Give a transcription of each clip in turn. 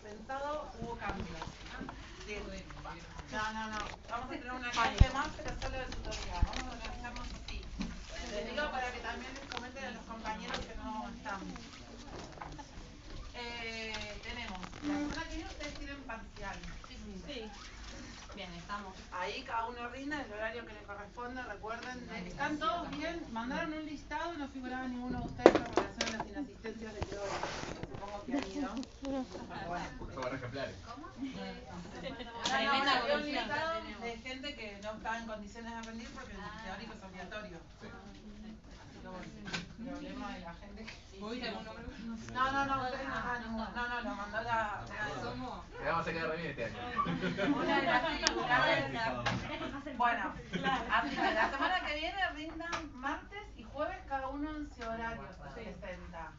pensado hubo cambios. Sí. No. Vamos a tener una clase más, pero solo de tutoría. Vamos a organizarnos así. Les digo para que también les comenten a los compañeros que no están. Tenemos, la semana que viene ustedes tienen parcial. Sí. Bien, estamos. Ahí cada uno rinde el horario que le corresponde, recuerden. ¿Están todos bien? Mandaron un listado y no figuraba ninguno de ustedes en relación a las inasistencias de teoría. Supongo que han ido. Bueno, ejemplares. ¿Cómo? Había un listado de gente que no estaba en condiciones de rendir porque el teórico es obligatorio. Sí. Así que bueno, el problema de la gente que... No, ustedes no están ninguno. No, lo mandó la... Le vamos a quedar re bien este año. Una de las figuras. Bueno, así que la semana que viene rindan martes y jueves cada uno en su horario se presenta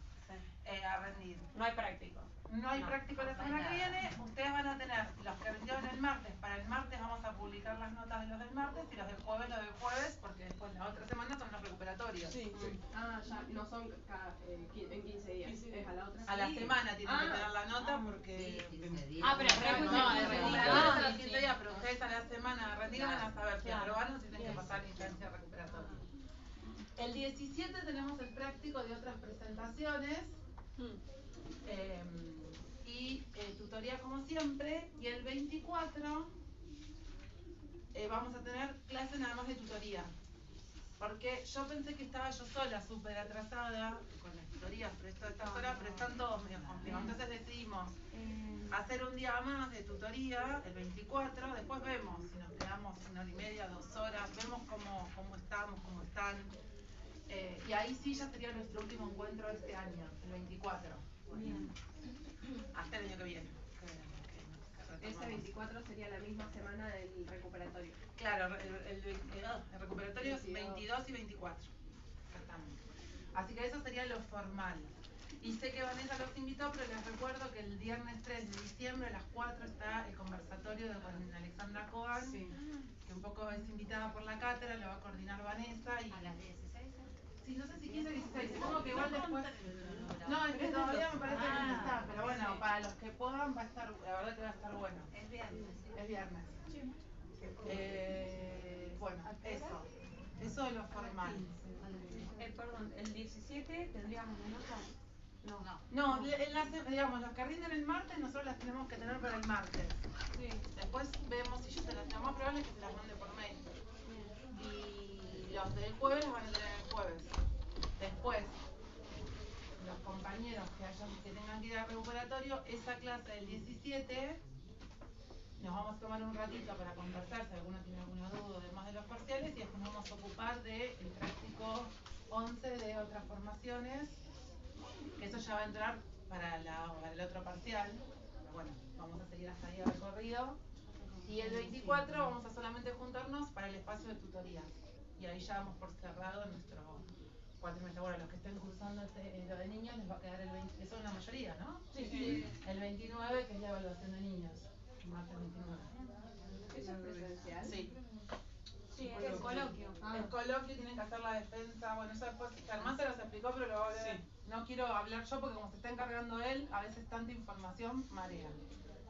a rendir. No hay práctico. No hay práctico la semana que viene. Ustedes van a tener los que rindieron el martes. Para el martes vamos a publicar las notas de los del martes y los del jueves porque después la otra semana son los recuperatorios. Sí. Ah, ya no son en 15 días. Es a la otra. A la semana tienen que tener la nota porque... Pero de recuperatorios a los 15 días, pero ustedes a la semana de rendir van a saber si aprobaron o si tienen que pasar la instancia recuperatoria. El 17 tenemos el práctico de otras presentaciones. Y tutoría como siempre. Y el 24 vamos a tener clase nada más de tutoría. Porque yo pensé que estaba yo sola súper atrasada con las tutorías, pero esto de estas horas, pero están todos medio complicados. Entonces decidimos hacer un día más de tutoría, el 24, después vemos si nos quedamos 1 hora y media, 2 horas, vemos cómo estamos, cómo están. Y ahí sí ya sería nuestro último encuentro de este año, el 24. Bien. Hasta el año que viene. Ese 24 sería la misma semana del recuperatorio. Claro, el recuperatorio es 22 y 24. Exactamente. Así que eso sería lo formal. Y sé que Vanessa los invitó, pero les recuerdo que el viernes 3 de diciembre a las 4 está el conversatorio con Alexandra Cohen, que un poco es invitada por la cátedra, lo va a coordinar Vanessa. Y... ¿A las 16? Sí, no sé si 15 o 16, supongo que igual después... No, es que todavía me parece que no está, pero bueno, para los que puedan va a estar, la verdad que va a estar bueno. Es viernes. Es viernes. Bueno, eso de lo formal. Perdón, el 17 tendríamos nota. No, digamos, los que rinden el martes nosotros las tenemos que tener para el martes. Sí. Después vemos si yo se las... Lo más probable es que se las mande por mail. Y los del jueves los van a tener el jueves. Después, los compañeros que tengan que ir al recuperatorio, esa clase del 17, nos vamos a tomar un ratito para conversar si alguno tiene alguna duda además de los parciales y después nos vamos a ocupar del práctico 11 de otras formaciones, que eso ya va a entrar para el otro parcial, pero bueno, vamos a seguir hasta ahí el recorrido. Y el 24 vamos a solamente juntarnos para el espacio de tutoría. Y ahí ya vamos por cerrado nuestro cuatrimestre. Bueno, los que estén cursando lo de niños les va a quedar el 20, eso es la mayoría, ¿no? Sí. El 29, que es la evaluación de niños. Martes 29. ¿Eso es presencial? Sí. Sí, es el coloquio. El coloquio tienen que hacer la defensa. Bueno, eso después Germán se los explicó, pero lo va a volver. No quiero hablar yo porque como se está encargando él, a veces tanta información marea.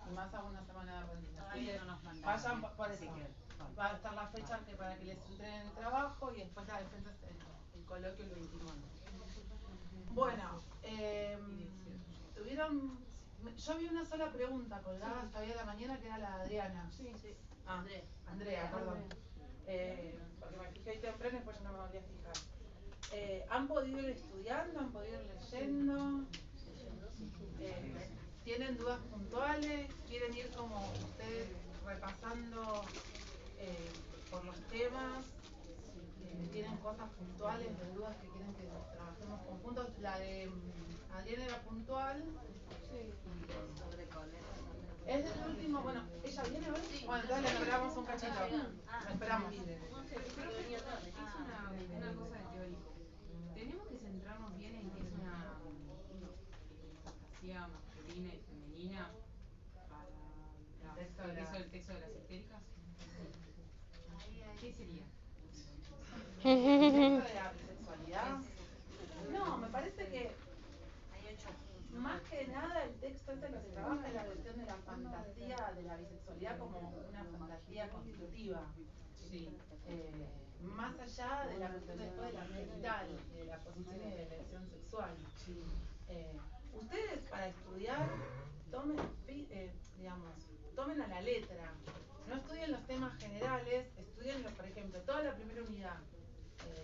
Y más a una semana de rendición. Vayan por eso. Va a estar la fecha para que les entreguen el trabajo y después la defensa es el coloquio el 29. Bueno, tuvieron... Yo vi una sola pregunta colgada hasta hoy a la mañana que era la de Adriana. Sí. Andrea, perdón. Porque me fijé ahí temprano y después ya no me volví a fijar. ¿Han podido ir estudiando? ¿Han podido ir leyendo? ¿Tienen dudas puntuales? ¿Quieren ir como ustedes repasando por los temas? ¿Tienen cosas puntuales de dudas que quieren que trabajemos conjuntos? La de Adriana era puntual. Sí. Es el último, bueno, ¿ella viene hoy? Sí. Bueno, entonces le esperamos un cachito. La esperamos. Profe, es una cosa de teórico. Tenemos que centrarnos bien en que es una fantasía masculina y femenina para el texto de las histéricas. ¿Qué sería? ¿El texto de la bisexualidad? No, me parece que... más que nada el texto este lo que trabaja es la cuestión de la fantasía de la bisexualidad como una fantasía constitutiva. Sí. Más allá de la cuestión después de la genital, de la posición y de la elección sexual. Ustedes para estudiar tomen, digamos, tomen a la letra. No estudien los temas generales, estudien, por ejemplo, toda la primera unidad,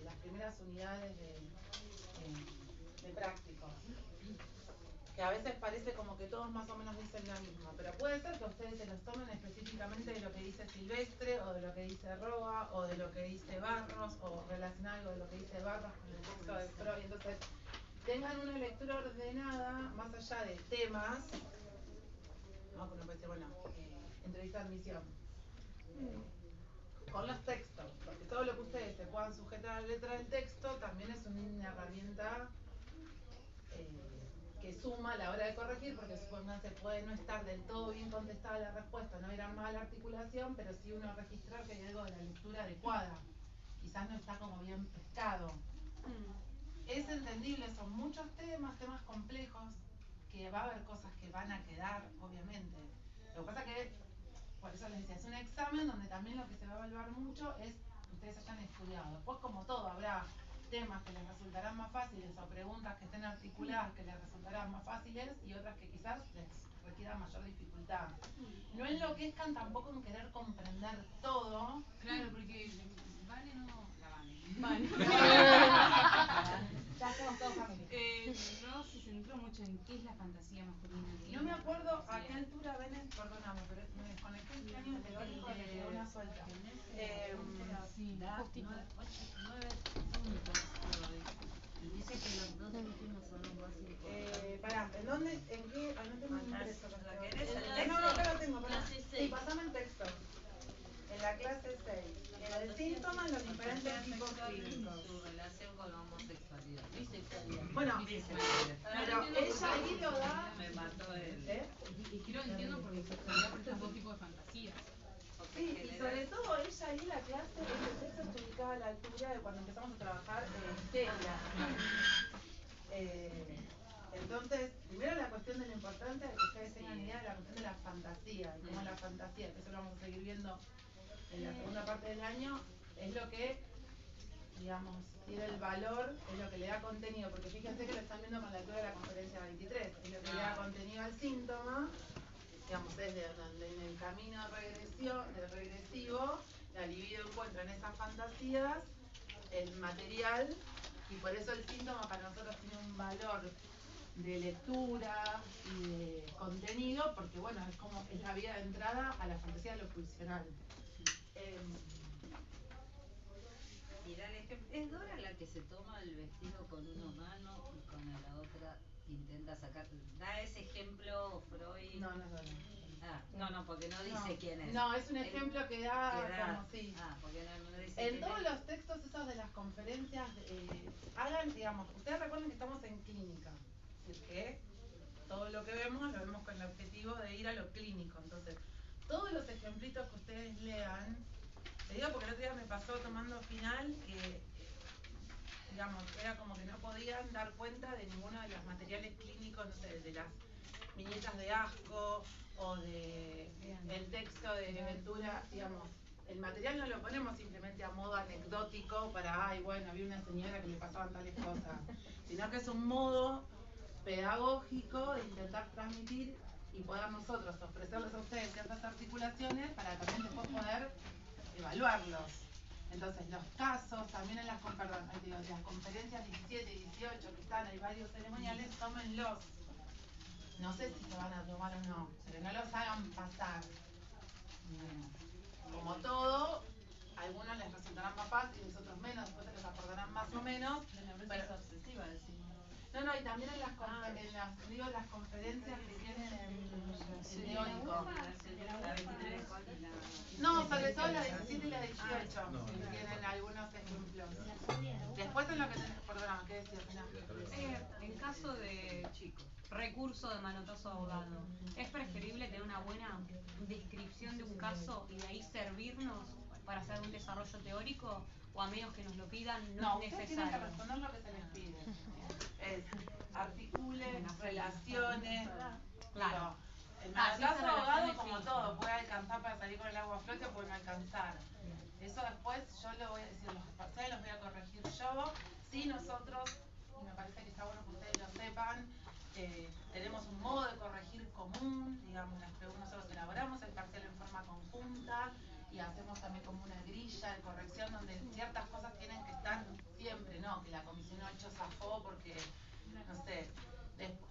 las primeras unidades de prácticos. Que a veces parece como que todos más o menos dicen la misma, pero puede ser que ustedes se los tomen específicamente de lo que dice Silvestre, o de lo que dice Roa, o de lo que dice Barros, o relacionar algo de lo que dice Barros con el texto de Freud. Entonces, tengan una lectura ordenada, más allá de temas. No, uno puede decir, bueno, entrevista de admisión. Con los textos, porque todo lo que ustedes se puedan sujetar a la letra del texto también es una herramienta que suma a la hora de corregir, porque supónganse puede no estar del todo bien contestada la respuesta, no era mala articulación, pero sí uno registrar que hay algo de la lectura adecuada. Quizás no está como bien pescado. Es entendible, son muchos temas complejos, que va a haber cosas que van a quedar, obviamente. Lo que pasa que, por eso les decía, es un examen donde también lo que se va a evaluar mucho es que ustedes hayan estudiado. Después, como todo, habrá temas que les resultarán más fáciles o preguntas que estén articuladas que les resultarán más fáciles y otras que quizás les requieran mayor dificultad. No enloquezcan tampoco en querer comprender todo. Claro, porque Vale no... La Vale. Ya somos todos familia. No se centró mucho en qué es la fantasía masculina. No me acuerdo a qué altura ven, perdóname, pero me desconecté este año teórico de que una suelta. Sí, Da 9 puntos hoy. Y dice que los dos últimos son los más importantes. Pará, ¿en dónde? ¿En qué? Ah, no tengo Acá, impreso. ¿la querés? No, acá lo tengo, pará. Clase Sí, 6. pasame el texto. En la clase 6. En el síntoma, los diferentes tipos clínicos. Su relación con la homosexualidad. Bisexualidad. Bueno, Bisexualidad. pero ella ahí lo da. Me mató él. Y quiero entiendo porque sexualidad por estos dos tipos de fantasías. Sí, y sobre todo ella ahí la clase, el texto está ubicado a la altura de cuando empezamos a trabajar en historia. Entonces, primero la cuestión de lo importante de que ustedes tengan idea de la cuestión de la fantasía, y cómo la fantasía, que eso lo vamos a seguir viendo en la segunda parte del año, es lo que, digamos, tiene el valor, es lo que le da contenido, porque fíjense que lo están viendo con la altura de la conferencia 23, es lo que le da contenido al síntoma, digamos, es de donde en el camino regresivo, la libido encuentra en esas fantasías el material, y por eso el síntoma para nosotros tiene un valor de lectura y de contenido, porque bueno, es la vía de entrada a la fantasía de lo pulsional. Mirá el ejemplo. Es Dora la que se toma el vestido con una mano y con la otra intenta sacar. Da ese ejemplo Freud. No, no es Dora. Ah, no, porque no dice quién es. No, es un ejemplo que da como sí. Porque no dice En quién todos es. los textos esos de las conferencias, hagan, digamos, ustedes recuerden que estamos en clínica, es decir, que todo lo que vemos lo vemos con el objetivo de ir a lo clínico. Entonces, todos los ejemplitos que ustedes lean, te digo porque el otro día me pasó tomando final que, digamos, era como que no podían dar cuenta de ninguno de los materiales clínicos, no sé, de las viñetas de asco o de el texto de Ventura, digamos. El material no lo ponemos simplemente a modo anecdótico para, ay, bueno, había una señora que le pasaban tales cosas, sino que es un modo pedagógico de intentar transmitir y poder nosotros ofrecerles a ustedes ciertas articulaciones para también después poder evaluarlos. Entonces, los casos, también en las conferencias 17 y 18 que están, hay varios ceremoniales, tómenlos. No sé si se van a tomar o no, pero no los hagan pasar. Como todo, a algunos les resultarán más fáciles, otros menos, después se les acordarán más o menos. Pero obsesiva, decimos. No, y también en las conferencias que tienen en teórico. La 23. No, sobre todo la 17 y la 18, que tienen algunos ejemplos. Después en lo que tenés, perdóname, ¿qué decías? En caso de recurso de manotazo abogado, ¿es preferible tener una buena descripción de un caso y de ahí servirnos para hacer un desarrollo teórico? o a menos que nos lo pidan, No, no es ustedes tienen que necesario. responder lo que se les pide. Es articulen, relaciones. Claro. El Ah, sí, manotazo esas ahogado, relaciones como sí. todo, puede alcanzar para salir con el agua a flote o puede no alcanzar. Eso después yo lo voy a decir, los parciales los voy a corregir yo. Sí, nosotros, y me parece que está bueno que ustedes lo sepan, tenemos un modo de corregir común, digamos, nosotros elaboramos el parcial en forma conjunta y hacemos también como una grilla de corrección donde ciertas cosas tienen que estar siempre, ¿no? Que la comisión 8 zafó porque, no sé.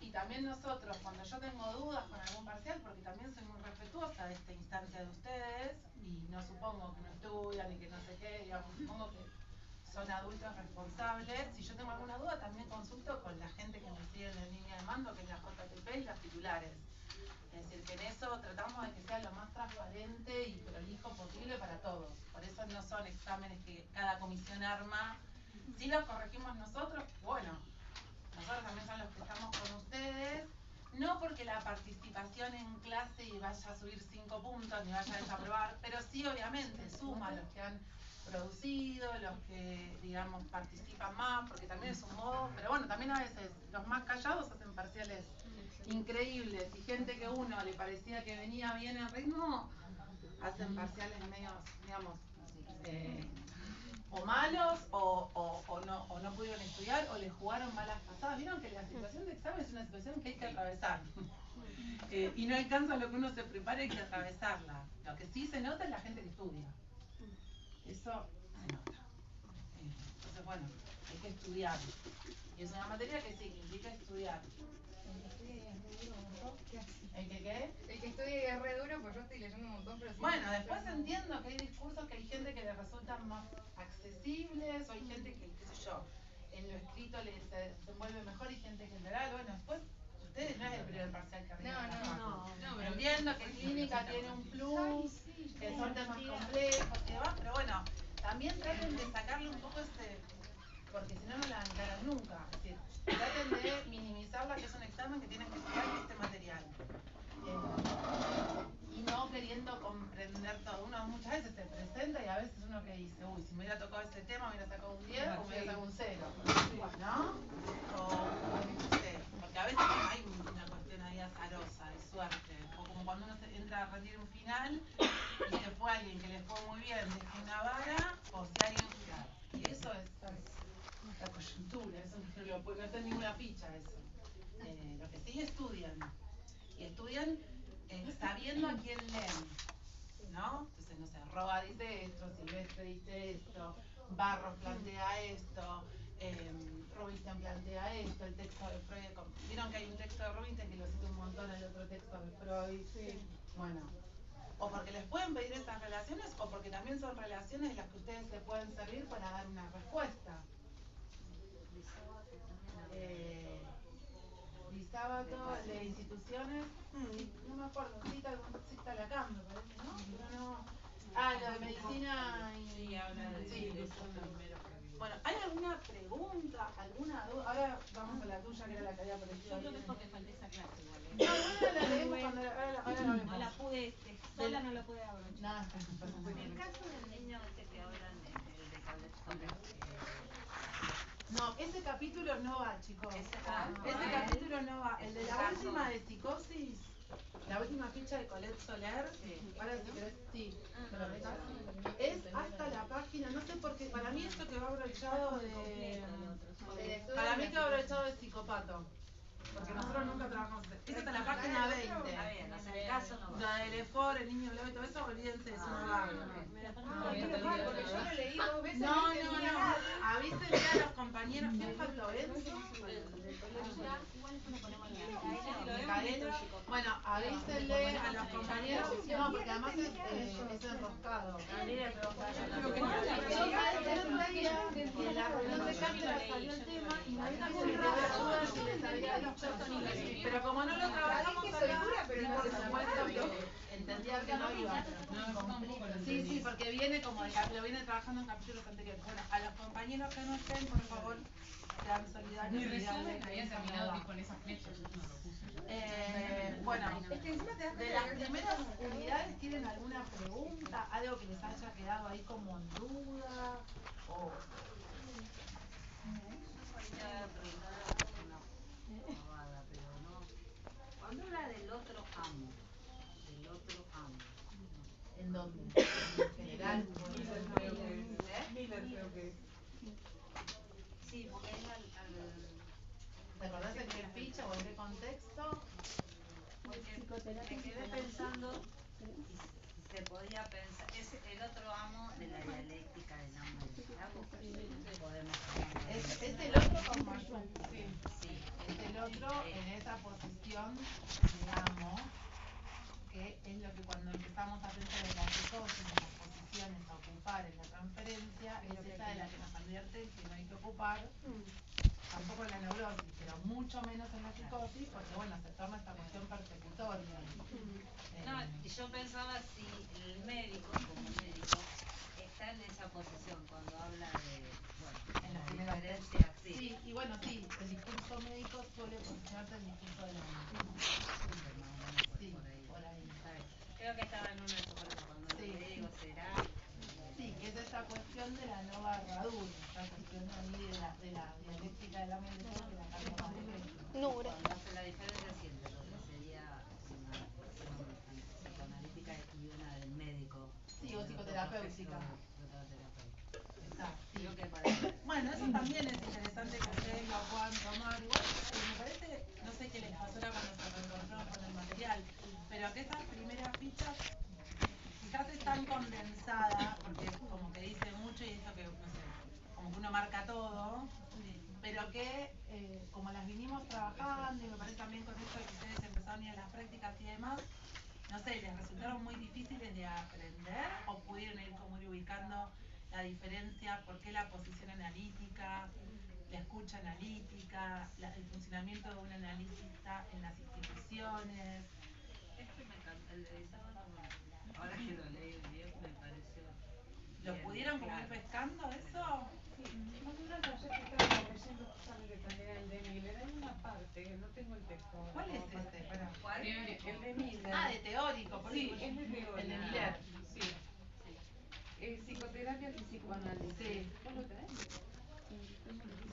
Y también nosotros, cuando yo tengo dudas con algún parcial, porque también soy muy respetuosa de esta instancia de ustedes, y no supongo que no estudian y que no sé qué, digamos, supongo que son adultos responsables. Si yo tengo alguna duda, también consulto con la gente que me sigue en la línea de mando, que es la JTP y las titulares. Es decir, que en eso tratamos de que sea lo más transparente y prolijo posible para todos. Por eso no son exámenes que cada comisión arma. Si los corregimos nosotros, bueno, nosotros también son los que estamos con ustedes. No porque la participación en clase vaya a subir 5 puntos ni vaya a desaprobar, pero sí obviamente suma a los que han producido, los que, digamos, participan más, porque también es un modo, pero bueno, también a veces los más callados hacen parciales increíbles y gente que uno le parecía que venía bien en ritmo, hacen parciales medios, digamos, o malos o no pudieron estudiar o les jugaron malas pasadas. Vieron que la situación de examen es una situación que hay que atravesar. Y no alcanza lo que uno se prepara, hay que atravesarla. Lo que sí se nota es la gente que estudia. Eso se nota. Entonces, bueno, hay que estudiar. Y es una materia que sí, que implica estudiar. ¿El que qué? El que estudia es re duro, pues yo estoy leyendo un montón, pero sí. Bueno, después entiendo que hay discursos que hay gente que le resultan más accesibles, o hay gente que, qué sé yo, en lo escrito se desenvuelve mejor y gente que en oral. Bueno, después, ustedes no es el primer parcial que arriba. No, pero entiendo que clínica tiene un plus, que son temas complejos y demás, pero bueno, también traten de sacarle un poco porque si no, no la encaran nunca. Es decir, traten de minimizar la que es un examen que tienen que estudiar este material. Y no queriendo comprender todo. Uno muchas veces se presenta y a veces uno que dice, uy, si me hubiera tocado ese tema, me hubiera sacado un 10 o me hubiera sacado un 0. ¿No? No sé, porque a veces hay una cuestión ahí azarosa, de suerte. O como cuando uno entra a rendir un final y se fue alguien que le fue muy bien, dejó una vara, o si alguien... Y eso es la coyuntura, eso no está en ninguna ficha eso. Lo que sí estudian. Y estudian sabiendo a quién leen, ¿no? Entonces, no sé, Roa dice esto, Silvestre dice esto, Barros plantea esto, Rubinstein plantea esto, el texto de Freud. Vieron que hay un texto de Rubinstein que lo cita un montón en el otro texto de Freud. Sí. Bueno, o porque les pueden pedir esas relaciones o porque también son relaciones las que ustedes se pueden servir para dar una respuesta. Lisábato, el de instituciones, no me acuerdo, cita la CAM, me parece, ¿no? Pero no. Ah, la de medicina y... Sí, habla de sí. esos primeros que vimos. Bueno, ¿hay alguna pregunta, alguna duda? Ahora vamos a la tuya, que era la que había aparecido. Yo creo que es porque falté esa clase igual. No, ahora la leemos cuando ahora la vemos. No la pude, sola no la pude abrochar. Nada, En el caso del niño este que hablan, el de Cablet, no, ese capítulo no va, chicos. Ese Capítulo no va. El de la última de psicosis, la última ficha de Colette Soler, ahora si querés, sí, es hasta la página, no sé por qué, para mí esto que va abrochado de... Para mí que va abrochado de psicopato. Porque nosotros nunca trabajamos. Esa está en la página 20. Está bien, en el caso no va. La del EFOR, el niño Leo y todo eso, olvídense de eso, no va. Porque yo lo leí 2 veces. No. Avísenle a los compañeros. ¿Quién faltó? ¿Enzo? Micaela. Bueno, avísenle a los compañeros. No, porque además es enroscado. En la reunión de cátedra salió el tema y me dijo que tenía dudas si les había dicho esto. Pero como no lo trabajamos acá, por supuesto que entendía que no iba. Sí, porque viene como lo viene trabajando en capítulos anteriores. Bueno, a los compañeros que no estén, por favor, sean solidarios. Mi resumen había terminado tipo en esas flechas, yo no lo puse. Bueno, de las primeras unidades, ¿tienen alguna pregunta? ¿Algo que les haya quedado ahí como en duda? o Podría preguntar una pavada, pero no. Cuando habla del otro amo, en dónde, en general, Miller creo que es. sí, porque es ¿te acordás en qué ficha o en qué contexto? porque me quedé pensando si se podía pensar, es el otro amo de la dialéctica del amo y del esclavo, podemos Es el otro con mayúsculas. sí, Es el otro en esa posición, digamos, que es lo que cuando empezamos a pensar en la psicosis, en las posiciones a ocupar en la transferencia, es esa de la que nos advierte que no hay que ocupar, tampoco en la neurosis, pero mucho menos en la psicosis, porque bueno, se torna esta cuestión persecutoria. no, yo pensaba si el médico, como médico, está en esa posición cuando habla de, bueno, En la la primera diferencia, sí. Sí, y bueno, sí, el discurso médico suele posicionarse el discurso de la médica. Sí, por ahí. Creo que estaba en una de sus cosas cuando Sí. le digo, será. Sí, que es esta cuestión de la no barradura, esta cuestión ahí de la dialéctica de la mente que la cambia más de peso. Cuando hace la diferencia siente lo que sería una posición psicoanalítica y una del médico. Sí, o psicoterapéutica. Exacto, sí. Creo que parece. Bueno, eso también es interesante que ustedes lo puedan tomar. Igual, me parece, no sé qué les pasó ahora cuando se reencontraron con el material, pero que esas primeras fichas quizás están condensadas, porque como que dice mucho y eso que, no sé, como que uno marca todo, pero que como las vinimos trabajando y me parece también con esto de que ustedes empezaron a ir a las prácticas y demás, no sé, les resultaron muy difíciles de aprender o pudieron ir como ir ubicando la diferencia, por qué la posición analítica, la escucha analítica, el funcionamiento de un analista en las instituciones. Este me encanta, el de sábado, ahora que lo leí bien me pareció. ¿Lo bien, pudieron como ir claro. pescando eso? Nosotros ayer que estábamos leyendo justamente también el de Miller, hay una parte, no tengo el texto ahora. ¿Cuál es como para- este? Pará. ¿Cuál? El de Miller. Ah, de teórico, por Sí, eso. es de teórico. El de Miller. Sí. Psicoterapias y psicoanálisis. Sí. ¿Vos lo tenés?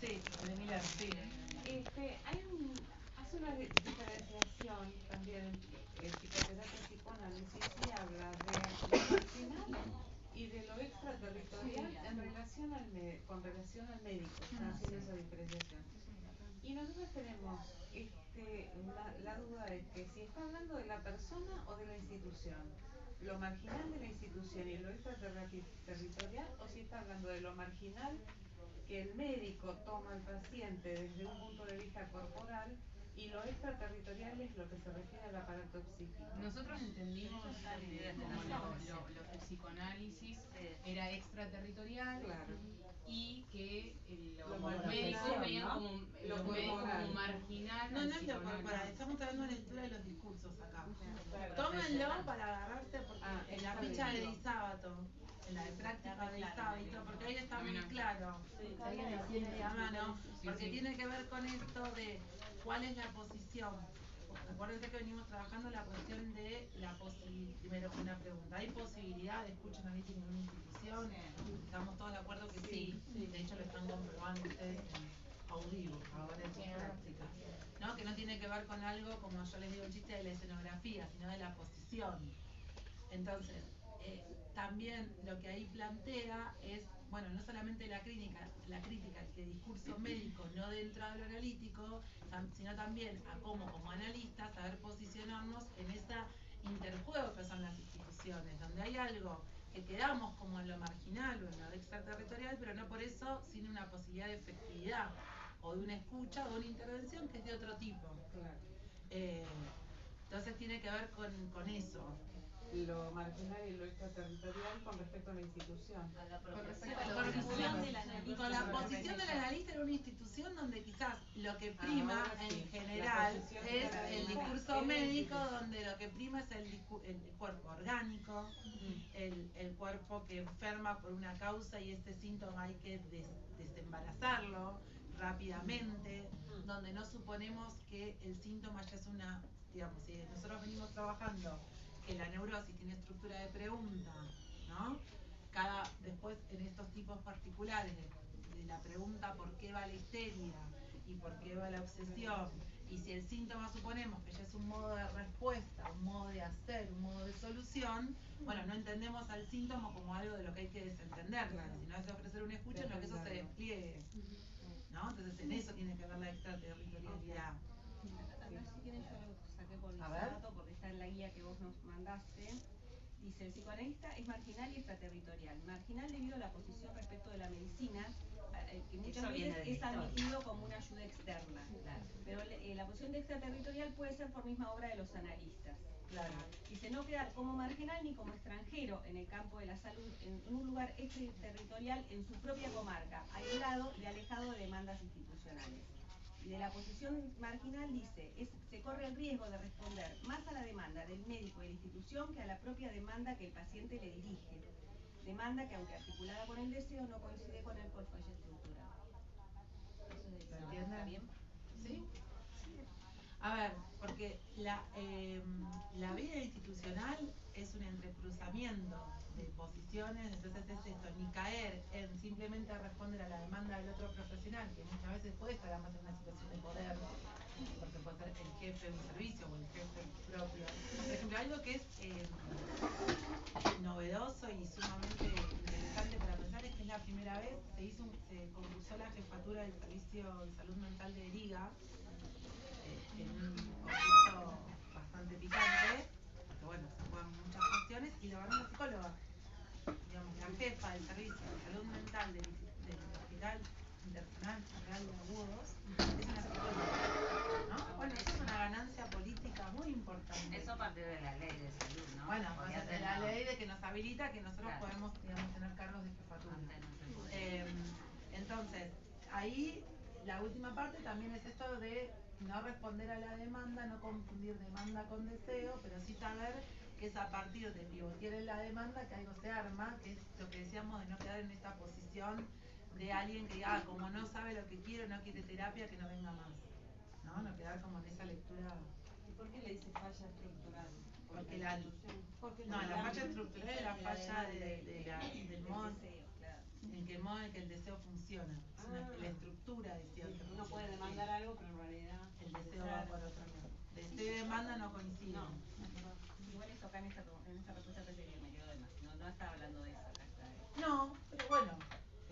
Sí, el de Miller, sí. Hace una diferenciación también en psicoterapia y psicoanálisis y habla de lo marginal y de lo extraterritorial en relación con relación al médico. Está haciendo esa diferenciación. Y nosotros tenemos la duda de que si está hablando de la persona o de la institución, lo marginal de la institución y lo extraterritorial, o si está hablando de lo marginal que el médico toma al paciente desde un punto de vista corporal y lo extraterritorial es lo que se refiere al aparato psíquico. Nosotros entendimos como lo que el psicoanálisis era extraterritorial, Claro. y que los marginal, médicos veían ¿no? como Lo los médicos corporal. como marginal No, al no es lo corporal, psicoanálisis. estamos hablando de la lectura de los discursos acá. Claro. Tómenlo para agarrarse, porque en la está ficha de bien. Disábato, en la de práctica de Disábato, porque ahí está muy claro. Si alguien lo tiene a mano, porque tiene que ver con esto de cuál es la posición. Acuérdense que venimos trabajando la cuestión de la posibilidad. Primero, una pregunta: ¿hay posibilidad de escucha analítica en una institución? Estamos todos de acuerdo que sí. De hecho, lo están comprobando ustedes en audivo, ahora en sus prácticas. ¿No? Que no tiene que ver con algo, como yo les digo el chiste, de la escenografía, sino de la posición. Entonces, también lo que ahí plantea es, bueno, no solamente la crítica, que discurso médico no dentro de lo analítico, sino también a cómo como analistas saber posicionarnos en esa interjuego que son las instituciones, donde hay algo que quedamos como en lo marginal o en lo extraterritorial, pero no por eso sin una posibilidad de efectividad o de una escucha o de una intervención que es de otro tipo. Claro. Entonces tiene que ver con eso. Lo marginal y lo extraterritorial con respecto a la institución. A la Con profesión. respecto a la posición del analista. Y con la posición del analista en una institución donde quizás lo que prima en general es el discurso médico, donde lo que prima es el cuerpo orgánico, el cuerpo que enferma por una causa y ese síntoma hay que desembarazarlo rápidamente, donde no suponemos que el síntoma ya es una, digamos, si nosotros venimos trabajando que la neurosis tiene estructura de pregunta, ¿no? después en estos tipos particulares de la pregunta por qué va la histeria y por qué va la obsesión, y si el síntoma suponemos que ya es un modo de respuesta, un modo de hacer, un modo de solución, bueno, no entendemos al síntoma como algo de lo que hay que desentender, sino es ofrecer un escucha en lo que eso se despliegue, ¿no? Entonces en eso tiene que ver la extraterritorialidad. A ver si quieren, yo lo saqué por A ver. dato porque está en la guía que vos nos mandaste. Dice, el psicoanalista es marginal y extraterritorial. Marginal debido a la posición respecto de la medicina, que muchas Eso viene veces de la es historia. admitido como una ayuda externa. Claro. Pero la posición de extraterritorial puede ser por misma obra de los analistas. Claro. Dice, no quedar como marginal ni como extranjero en el campo de la salud, en un lugar extraterritorial en su propia comarca, aislado y alejado de demandas institucionales. Y de la posición marginal dice, se corre el riesgo de responder más a la demanda del médico y de la institución que a la propia demanda que el paciente le dirige. Demanda que, aunque articulada con el deseo, no coincide con el portfolio estructural. Eso dice, ¿Se entiende? ¿está bien? ¿Sí? A ver, porque la vida institucional es un entrecruzamiento de posiciones, entonces es esto, ni caer en simplemente responder a la demanda del otro profesional, que muchas veces puede estar además en una situación de poder, porque puede ser el jefe de un servicio o el jefe propio. Por ejemplo, algo que es novedoso y sumamente interesante para pensar es que es la primera vez se concursó la jefatura del Servicio de Salud Mental de Eriga, en un concurso bastante picante, porque bueno, se juegan muchas cuestiones, y lo ganó una psicóloga, digamos, la jefa del Servicio de Salud Mental del Hospital Internacional Real de Agudos, es una psicóloga, ¿no? Bueno, eso es una ganancia política muy importante. Eso a partir de la ley de salud, ¿no? Bueno, Porque pues antes la no. ley de que nos habilita que nosotros Claro. podemos, digamos, tener cargos de jefatura. Antes no se podía. Entonces, ahí la última parte también es esto de no responder a la demanda, no confundir demanda con deseo, pero sí saber que es a partir de pivotear en la demanda que algo se arma, que es lo que decíamos de no quedar en esta posición de alguien que diga, como no sabe lo que quiere, no quiere terapia, que no venga más, ¿no? No quedar como en esa lectura. ¿Y por qué le dice falla estructural? Porque la falla estructural es la falla del modo en que el modo en que el deseo funciona. La estructura, decía. Uno puede demandar algo, pero en realidad el deseo va por otro lado. Deseo y demanda no coinciden. no. Igual esto acá en esta respuesta pensé que me quedó de más. No estaba hablando de eso acá. No, pero bueno,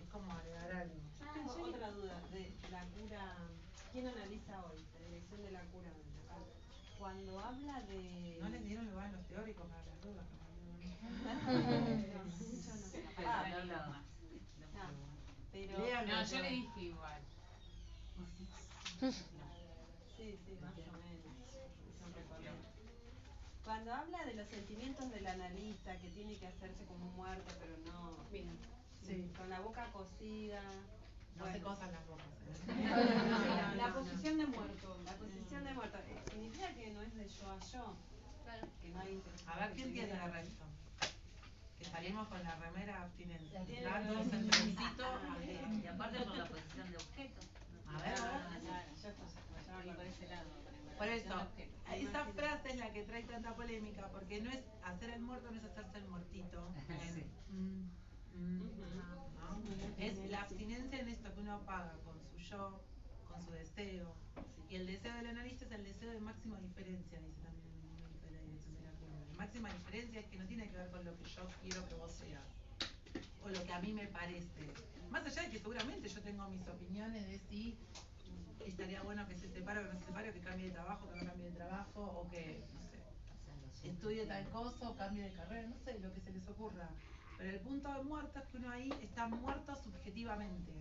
es como agregar algo. Tengo otra duda de la cura. ¿Quién analiza hoy? La dirección de la cura. Cuando habla de... No les dieron lugar a los teóricos para las dudas. Pero... Léalo. No, yo le dije igual. Sí, más o menos. No recuerdo. Cuando habla de los sentimientos del analista, que tiene que hacerse como un muerto, pero no... Bien. Sí. Con la boca cosida... No se cosan las bocas. La posición de muerto. La posición de muerto. Significa que no es de yo a yo. Claro. Que no hay interés. A ver, ¿quién tiene el resto? Que salimos con la remera abstinencia. Tiene Dándonos razón. el trencito. Y aparte por la posición de objeto. A ver, Yo voy por ese lado. por eso, esa frase es la que trae tanta polémica, porque no es hacer el muerto, no es hacerse el muertito. Sí. ¿No? Es la abstinencia en esto que uno apaga con su yo, con su deseo. Y el deseo del analista es el deseo de máxima diferencia, dice también el momento de la dirección de la cura. La máxima diferencia es que no tiene que ver con lo que yo quiero que vos seas, o lo que a mí me parece. Más allá de que seguramente yo tengo mis opiniones de si estaría bueno que se separe o que no se separe, o que cambie de trabajo, que no cambie de trabajo, o que, no sé, estudie tal cosa o cambie de carrera, no sé, lo que se les ocurra. Pero el punto de muerto es que uno ahí está muerto subjetivamente,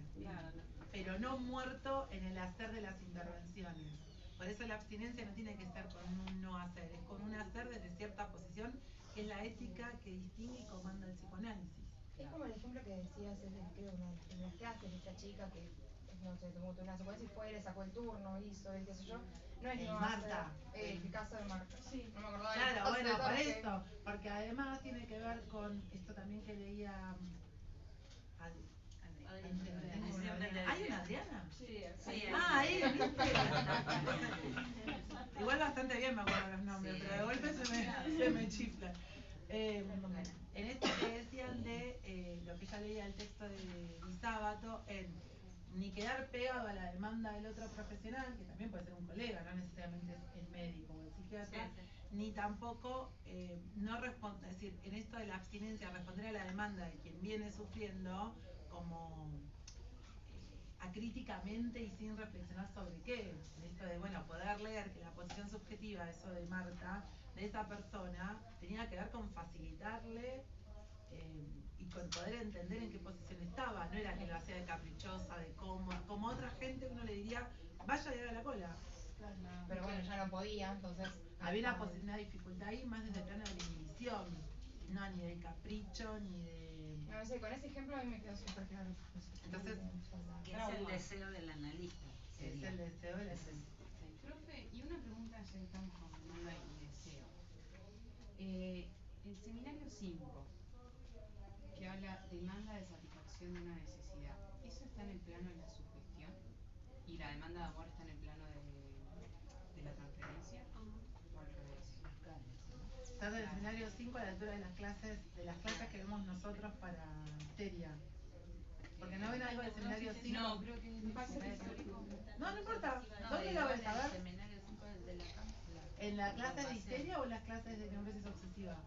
pero no muerto en el hacer de las intervenciones. Por eso la abstinencia no tiene que ser con un no hacer, es con un hacer desde cierta posición, que es la ética que distingue y comanda el psicoanálisis. Es como el ejemplo que decías, es de, creo, una de las primeras clases, esta chica que, no sé, tomó una secuencia y fue, le sacó el turno, hizo, qué sé yo. No es no Marta. hacer, el caso de Marta. Sí. No me acordaba del Claro, caso bueno, de por Marta. eso, porque además tiene que ver con esto también que leía ¿hay una Adriana? Sí, Ahí, ¿viste? Igual bastante bien me acuerdo los nombres, pero de golpe se me chifla. En esto que decían de lo que ya leía el texto de Di Sábato, en ni quedar pegado a la demanda del otro profesional, que también puede ser un colega, no necesariamente es el médico o el psiquiatra, ni tampoco no responder, es decir, en esto de la abstinencia, responder a la demanda de quien viene sufriendo como acríticamente y sin reflexionar sobre qué. En esto de, bueno, poder leer que la posición subjetiva, eso de Marta, de esa persona, tenía que ver con facilitarle y con poder entender en qué posición estaba. No era que lo hacía de caprichosa, de como otra gente uno le diría, vaya y haga la cola. Pero bueno, ya no podía, entonces... Había una dificultad ahí más desde el plano de la inhibición, no ni del capricho, ni de... No sé, con ese ejemplo a mí me quedó súper claro. Entonces, que es el deseo del analista. Es el deseo del analista. Profe, y una pregunta ya que estamos con demanda y deseo. El seminario 5, que habla demanda de satisfacción de una necesidad, ¿eso está en el plano de la sugestión? ¿Y la demanda de amor está en el plano de la transferencia? ¿O al revés? Estás en el seminario 5 a la altura de las clases que vemos nosotros para histeria. Porque no ven algo del seminario 5. No, creo que es un paso histórico. No importa. ¿Dónde lo ves? A ver. Seminario 5 de la ¿En la clase de histeria o en las clases de neurosis obsesiva?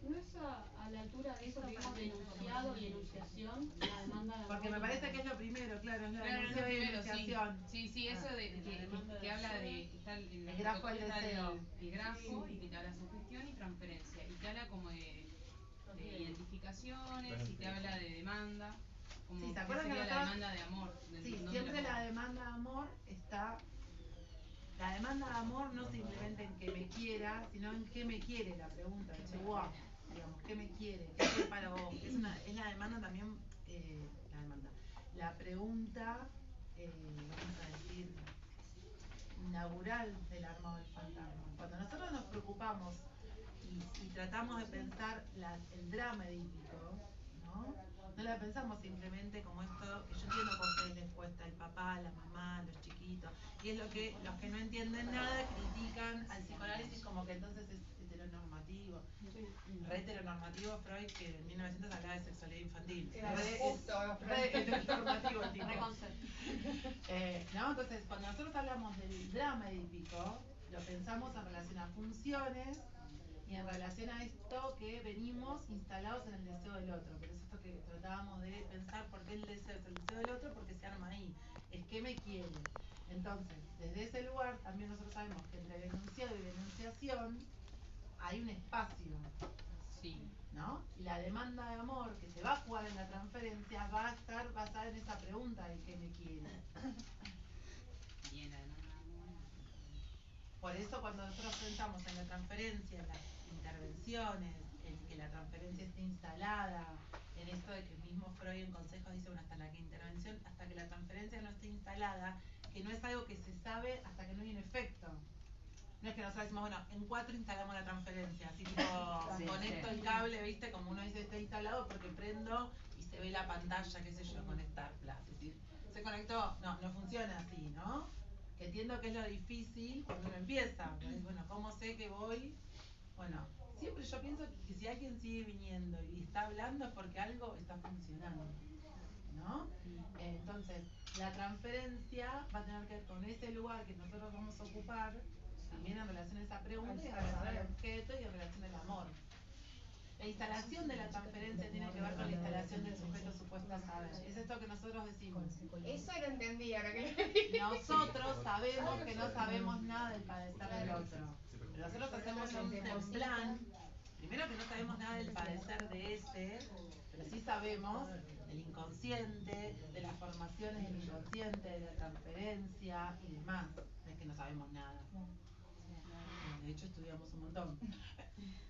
¿No es a la altura de eso que vimos de enunciado y enunciación? La demanda de Porque me parece que es lo primero, claro, es la Claro, enunciado y primero, enunciación. sí, eso que habla de está El grafo del deseo. El grafo y que te habla de sugestión y transferencia y te habla como de identificaciones y te habla de demanda, como Sí, ¿se que acuerdan sería que la demanda de amor? Sí, siempre la demanda de amor está... La demanda de amor no simplemente en que me quiera, sino en qué me quiere la pregunta. Chihuahua, digamos, ¿qué me quiere? ¿Qué quiere para vos? Es la demanda también, la pregunta, vamos a decir, inaugural del armado del fantasma. Cuando nosotros nos preocupamos y tratamos de pensar el drama edípico, ¿no? No la pensamos simplemente como esto que yo entiendo que a ustedes les cuesta, el papá, la mamá, los chiquitos, y es lo que los que no entienden nada critican al psicoanálisis como que entonces es heteronormativo. Re heteronormativo Freud, que en 1900 hablaba de sexualidad infantil. Re heteronormativo el tipo. ¿No? Entonces, cuando nosotros hablamos del drama edípico, lo pensamos en relación a funciones y en relación a esto que venimos instalados en el deseo del otro. Por eso esto que tratábamos de pensar por qué el deseo es el deseo del otro, porque se arma ahí. Es que me quiere. Entonces, desde ese lugar también nosotros sabemos que entre el enunciado y la enunciación hay un espacio. Sí. ¿No? Y la demanda de amor que se va a jugar en la transferencia va a estar basada en esa pregunta de qué me quiere. Bien, la demanda de amor. Por eso cuando nosotros pensamos en la transferencia, en las intervenciones, en que la transferencia esté instalada, en esto de que el mismo Freud en consejos dice, bueno, hasta que la transferencia no esté instalada, que no es algo que se sabe hasta que no hay un efecto. No es que nosotros decimos, bueno, en 4 instalamos la transferencia, así tipo, conecto el cable, viste, como uno dice, está instalado porque prendo y se ve la pantalla, qué sé yo, conectar, es decir, se conectó, no funciona así, ¿no? Que entiendo que es lo difícil cuando uno empieza, porque, bueno, ¿cómo sé que voy? Bueno, siempre yo pienso que si alguien sigue viniendo y está hablando es porque algo está funcionando, ¿no? Entonces, la transferencia va a tener que ver con ese lugar que nosotros vamos a ocupar, también en relación a esa pregunta y en relación al objeto y en relación al amor. La instalación de la transferencia tiene que ver con la instalación del sujeto supuesto a saber. Es esto que nosotros decimos. Eso lo entendí ahora que Nosotros sabemos que no sabemos nada del padecer del otro. Pero nosotros hacemos un plan. Primero que no sabemos nada del padecer de ese, pero sí sabemos del inconsciente, de las formaciones del inconsciente, de la transferencia y demás. No es que no sabemos nada. De hecho estudiamos un montón.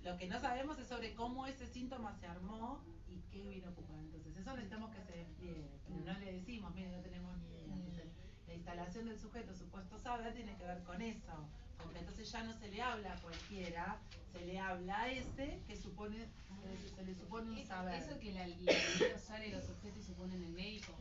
Lo que no sabemos es sobre cómo ese síntoma se armó y qué viene a ocupar. Entonces eso necesitamos que se despliegue, pero no le decimos, mire, no tenemos ni idea. Entonces, la instalación del sujeto supuesto saber tiene que ver con eso, con que entonces ya no se le habla a cualquiera, se le habla a ese que supone, se le supone un saber. Eso que la libro sale los objetos y se pone en el médico.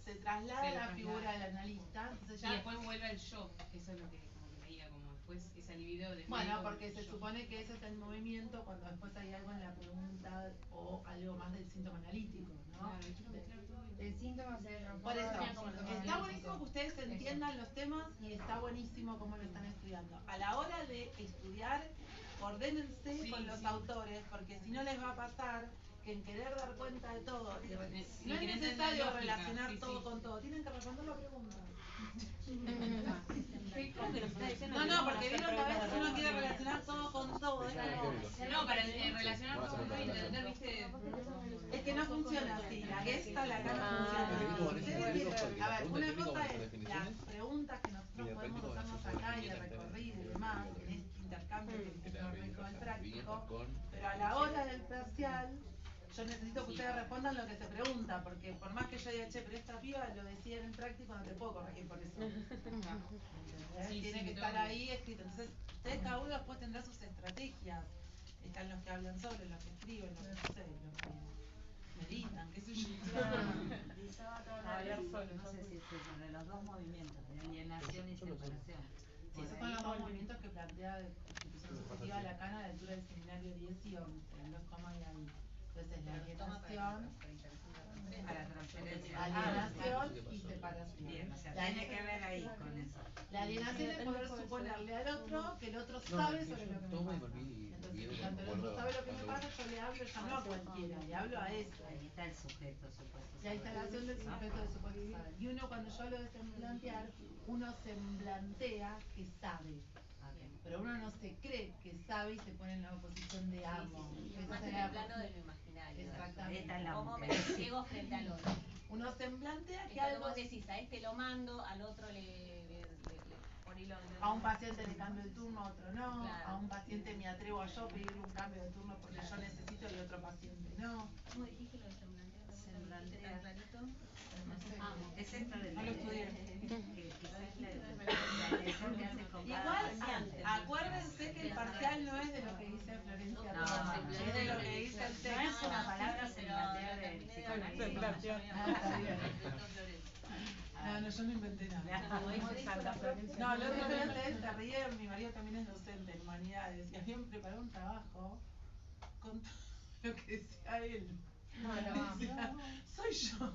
Se traslada la figura del analista, entonces ya... Y después vuelve al yo, eso es lo que como que veía como después esa libido de Bueno, porque se supone que ese es el movimiento cuando después hay algo en la pregunta o algo más del síntoma analítico, ¿no? Claro, quiero mezclar todo y El síntoma se transforma Por eso, en síntoma está buenísimo que analítico. ustedes entiendan los temas y está buenísimo cómo lo están estudiando. A la hora de estudiar, ordénense Sí, con los sí. autores, porque si no les va a pasar que en querer dar cuenta de todo, y no es querer tener necesario lógica, relacionar sí, todo sí. con todo, tienen que responder la pregunta. Creo que nos está diciendo No, que no, vamos a porque hacer vieron que a veces pruebas de uno quiere reconocimiento. relacionar todo con todo, es como... No, para relacionar todo y entender, viste. Es que no funciona así, la gesta, la cara funciona así. Ustedes tienen- a ver, una cosa es las preguntas que nosotros podemos hacernos acá y el recorrido y demás, en este intercambio que es teórico al práctico, pero a la hora del parcial, yo necesito que ustedes respondan lo que se pregunta, porque por más que yo diga, che, pero esta piba lo decía en el práctico, no te puedo corregir por eso. ¿Entendés? Sí, Tiene sí, que todo. estar ahí escrito. Entonces, ustedes cada uno después tendrá sus estrategias. Están los que hablan solo, los que escriben, los que no sé, los que meditan, qué sé yo. Estaba acá hablando, no sé si es sobre los dos movimientos, de alienación y separación. Sí, esos son los dos movimientos que plantea de constitución subjetiva Lacan a la altura del seminario 10 y 11, en los tomas y ahí. Entonces, la alienación, Para transferencia. alienación y separación. Bien, o sea, La tiene que ver ahí con eso. La alienación es poder suponerle al otro que el otro sabe sobre lo que me pasa. Entonces, cuando el otro sabe lo que me pasa, yo le hablo ya no a cualquiera, le hablo a eso. Ahí está el sujeto, supuesto. La instalación del sujeto de supuesto saber. Y uno, cuando yo hablo de semblantear, uno semblantea que sabe. Pero uno no se cree que sabe y se pone en la posición de amo. Esa Más es en la- el plano de lo imaginario. Exactamente. Esta es la Cómo mujer. me ciego frente al otro. Uno semblantea que Cuando algo vos decís, a este lo mando, al otro le por hilo de... a un paciente le cambio el turno, a otro no. Claro. A un paciente me atrevo a yo pedirle un cambio de turno porque yo necesito y otro paciente no. ¿Cómo dijiste lo de semblantear? Semblantear. ¿Tan clarito? No sé. Es esta de No lo estudié. que quizás es la elección que hace con cada Igual, paciente. acuérdense que el parcial no es de lo que dice Florencia No, Roma, no, es de lo que dice el No es texto. una palabra semblantear de psicoanálisis. Ah, está bien. No, no, yo no inventé nada. No, lo otro día ustedes se ríen, mi marido también es docente en humanidades y habían preparado un trabajo con todo lo que decía él. Decía, soy yo.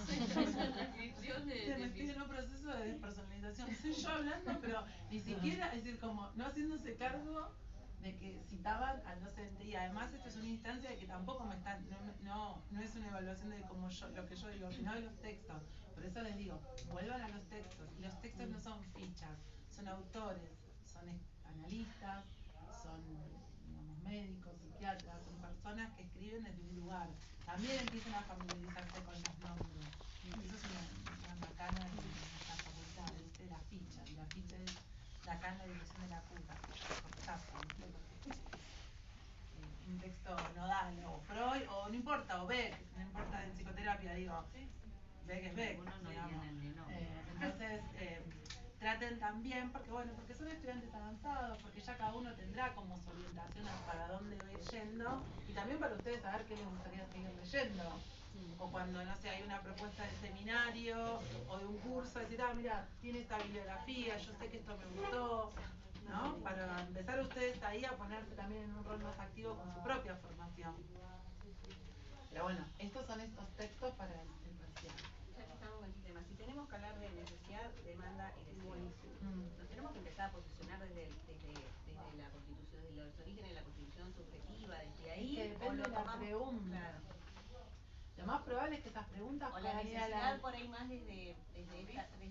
Me estoy en un proceso de despersonalización. Soy yo hablando, pero ni siquiera, es decir, como no haciéndose cargo de que citaban al docente. Y además esto es una instancia de que tampoco me están, no es una evaluación de como yo, lo que yo digo, sino de los textos. Por eso les digo, vuelvan a los textos. Y los textos no son fichas, son autores, son analistas, son digamos, médicos, psiquiatras, son personas que escriben desde un lugar. También empiezan a familiarizarse con los nombres. Eso es una macana de nuestra facultad, ¿viste? La ficha. Y la ficha es la acá en la dirección de la puta. Cortazo, ¿viste? Un texto nodal, o Freud, o no importa, o Beck, no importa en psicoterapia, digo. Beck es Beck, Algunos no digamos. tienen ni nombre. Entonces, traten también, porque bueno, porque son estudiantes avanzados, porque ya cada uno tendrá como su orientación a para dónde va a ir yendo, y también para ustedes saber qué les gustaría seguir leyendo. O cuando, no sé, hay una propuesta de seminario o de un curso, decir, ah, mira, tiene esta bibliografía, yo sé que esto me gustó, ¿no? Para empezar ustedes ahí a ponerse también en un rol más activo con su propia formación. Pero bueno, estos son estos textos para el parcial. Ya que estamos con este tema, si tenemos que hablar de necesidad, demanda y deseo, nos tenemos que empezar a posicionar desde la constitución, desde los orígenes de la constitución subjetiva, desde ahí, Es que depende de la tomamos, pregunta. claro, Lo más probable es que esas preguntas o la puedan ir a necesidad por ahí más desde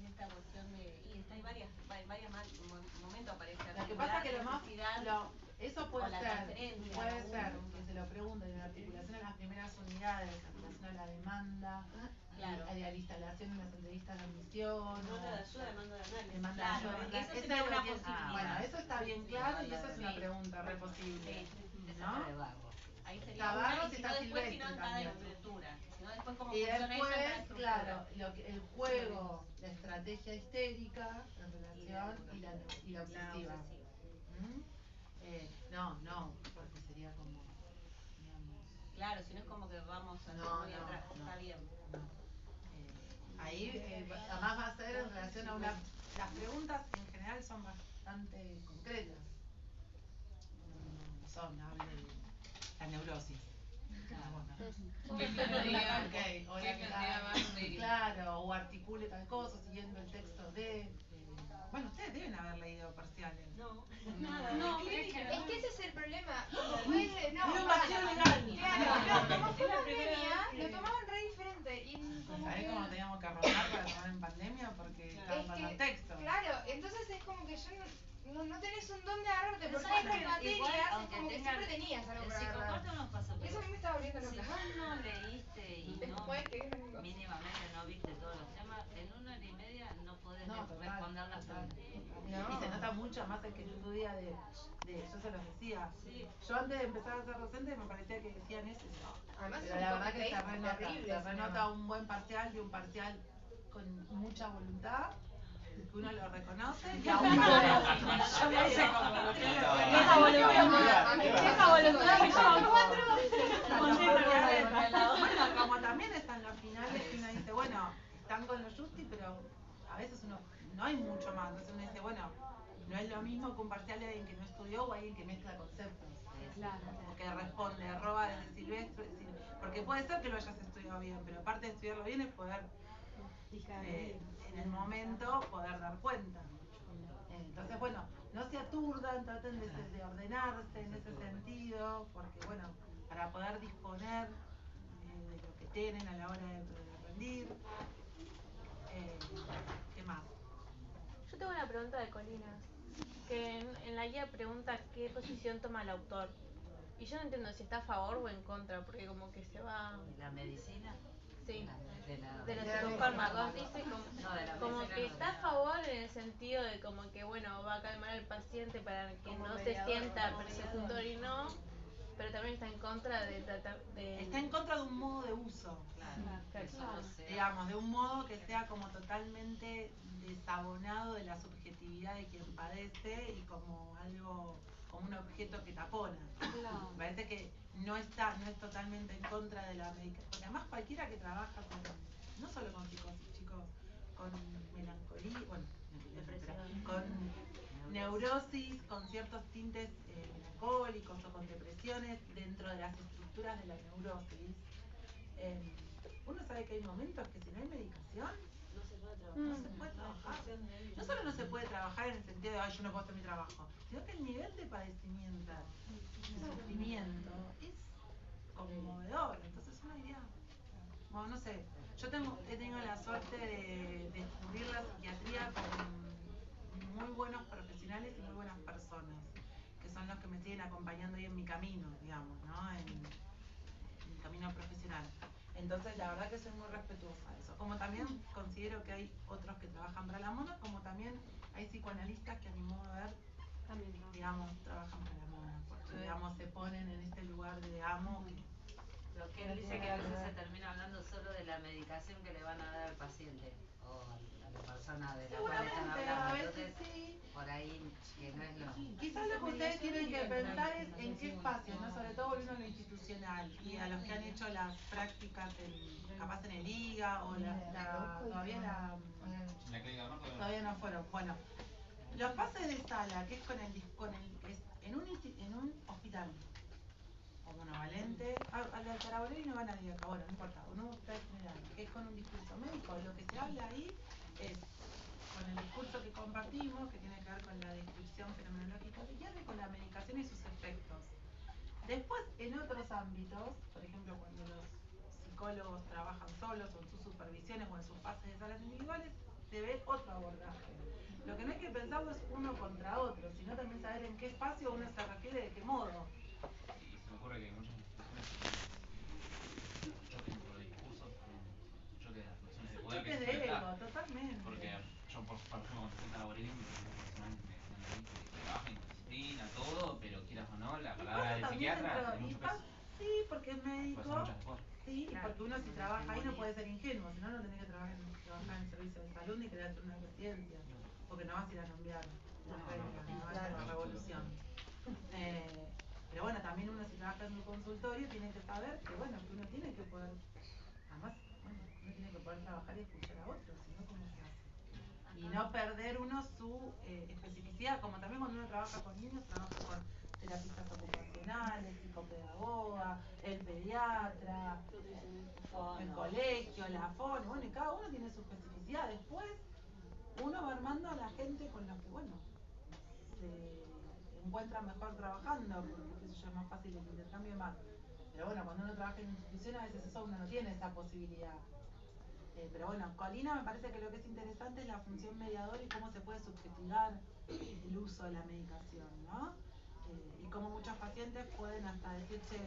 esta cuestión de, y hay varios momentos aparece Lo que pasa es que lo más, necesidad, eso o puede la ser transferencia, que se lo pregunten en la articulación en las primeras unidades, en relación a la demanda, claro, a la instalación en las entrevistas de admisión, demanda de ayuda, demanda de análisis, demanda claro, de ayuda. eso Esa sería es una lo que- posibilidad. bueno, eso está bien claro y esa es una Sí. pregunta re posible, Esa ¿no? de vago. Ahí sería Está una, Barros y y si no está después, si Silvestre no en cada también. estructura, si no después cómo Y funciona eso en cada después, estructura. claro, el juego, la estrategia histérica en relación y la obsesiva. ¿Mm? No, porque sería como, digamos, Claro, si no es como que vamos a muy atrás, está bien. Ahí además va a ser en relación a una... Las preguntas en general son bastante concretas. No son, hablo de la neurosis. ¿Qué tendría, Okay, hola, ¿qué ¿qué tendría tal? más de ir? Claro, o articule tal cosa siguiendo el texto de... bueno, ustedes deben haber leído parciales. No. No, Es que ese es el problema. Como fue Era un vacío legal. Claro, como fue pandemia, lo tomaban re diferente. Y como ¿Sabés que... cómo teníamos que arrojar para tomar en pandemia? Porque estaban Es con los que, textos. claro, entonces es como que yo no tenés un don de agarrarte, Pero porque sabes estas que materias igual, es aunque como que tengan- siempre tenías algo el para agarrar. psicocorte nos pasó, Eso a mí me estaba volviendo si loca. vos no leíste y no Después que es un- mínimamente no viste todos los temas, en 1 hora y media no podés Total, responder las total. preguntas. No. Y se nota mucho más el que estudia de yo se los decía. Sí. Yo antes de empezar a ser docente me parecía que decían eso. Además Pero es la un verdad que se copy-paste renota, terrible, se si renota no. un buen parcial de un parcial con mucha voluntad, que uno lo reconoce y aún yo me hice como lo que Esa voluntad, esa voluntad que bueno, como también están los finales que uno dice, bueno, están con los justi, pero a veces uno no hay mucho más, entonces uno dice, bueno, no es lo mismo que un parcial de alguien que no estudió o alguien que mezcla conceptos. O que responde, arroba desde Silvestre, porque puede ser que lo hayas estudiado bien, pero aparte de estudiarlo bien es poder en el momento poder dar cuenta. Entonces, bueno, no se aturdan, traten de ordenarse en ese sentido, porque bueno, para poder disponer de lo que tienen a la hora de rendir. ¿Qué más? Yo tengo una pregunta de Colinas, que en la guía pregunta qué posición toma el autor. Y yo no entiendo si está a favor o en contra, porque como que se va... ¿La medicina? Sí, De de los la psicofármacos, dice No, de la como medicina que no. está a favor en el sentido de como que bueno, va a calmar al paciente para que no se sienta persecutorio y no, pero también está en contra de tratar de... Está en contra de un modo de uso. Digamos, de un modo que sea como totalmente desabonado de la subjetividad de quien padece y como algo, como un objeto que tapona. Me parece que no es totalmente en contra de la medicación, porque además cualquiera que trabaja con, no solo con psicosis, chicos, con melancolía, bueno, con neurosis, con ciertos tintes melancólicos o con depresiones dentro de las estructuras de la neurosis, uno sabe que hay momentos que si no hay medicación no se puede trabajar. No solo no se puede trabajar en el sentido de yo no puedo hacer mi trabajo, sino que el nivel de padecimiento, de sufrimiento es conmovedor. Entonces uno diría, bueno, no sé, yo he tenido la suerte de descubrir la psiquiatría con muy buenos profesionales y muy buenas personas, que son los que me siguen acompañando hoy en mi camino, digamos, ¿no? En mi camino profesional. Entonces la verdad que soy muy respetuosa de eso. Como también considero que hay otros que trabajan para la mona, como también hay psicoanalistas que a mi modo de ver, digamos, trabajan para la mona, porque digamos se ponen en este lugar de amo. Lo que él dice que a veces se termina hablando solo de la medicación que le van a dar al paciente o a la persona de la cual están hablando. Entonces, sí. por ahí que no es lo... Quizás lo que ustedes tienen que pensar es en qué espacio, ¿no? Sobre todo volviendo a lo institucional y a los que han hecho las prácticas capaz en el IGA o todavía no fueron. Bueno, los pases de sala, que es que es en un hospital o monovalente, al de Carabolí no va nadie acá, bueno, no importa, o en un hospital general, que es con un discurso médico, lo que se habla ahí es con el discurso que compartimos, que tiene que ver con la descripción fenomenológica psiquiátrica y con la medicación y sus efectos. Después, en otros ámbitos, por ejemplo, cuando los psicólogos trabajan solos o en sus supervisiones o en sus fases de salas individuales, se ve otro abordaje. Lo que no hay que pensarlo es uno contra otro, sino también saber en qué espacio uno se refiere, de qué modo. Y se me ocurre que muchas instituciones choquen por el discurso, choque de las relaciones de poder. Choques de ego, totalmente. Porque yo, por ejemplo, cuando empecé en Carabolí, me trabaja en disciplina, todo, pero quieras o no, la palabra de psiquiatra tiene mucho peso. Sí, porque es médico. Sí, y porque uno si trabaja ahí no puede ser ingenuo, si no, no tenés que trabajar en el servicio de salud ni crear una residencia, porque no vas a ir a cambiar las reglas, no va a ser una revolución. Pero bueno, también uno si trabaja en un consultorio tiene que saber que bueno, que uno tiene que poder, además, bueno, uno tiene que poder trabajar y escuchar a otros, si no, ¿cómo se hace? Y no perder uno su especificidad, como también cuando uno trabaja con niños, trabaja con terapistas ocupacionales, psicopedagoga, el pediatra, el colegio, la FON, bueno, y cada uno tiene su especificidad. Después uno va armando a la gente con los que, bueno, se encuentra mejor trabajando, porque qué sé yo, es más fácil el intercambio y más. Pero bueno, cuando uno trabaja en instituciones, a veces eso uno no tiene esa posibilidad. Pero bueno, Colina me parece que lo que es interesante es la función mediadora y cómo se puede subjetivar el uso de la medicación, ¿no? Y cómo muchos pacientes pueden hasta decir, che,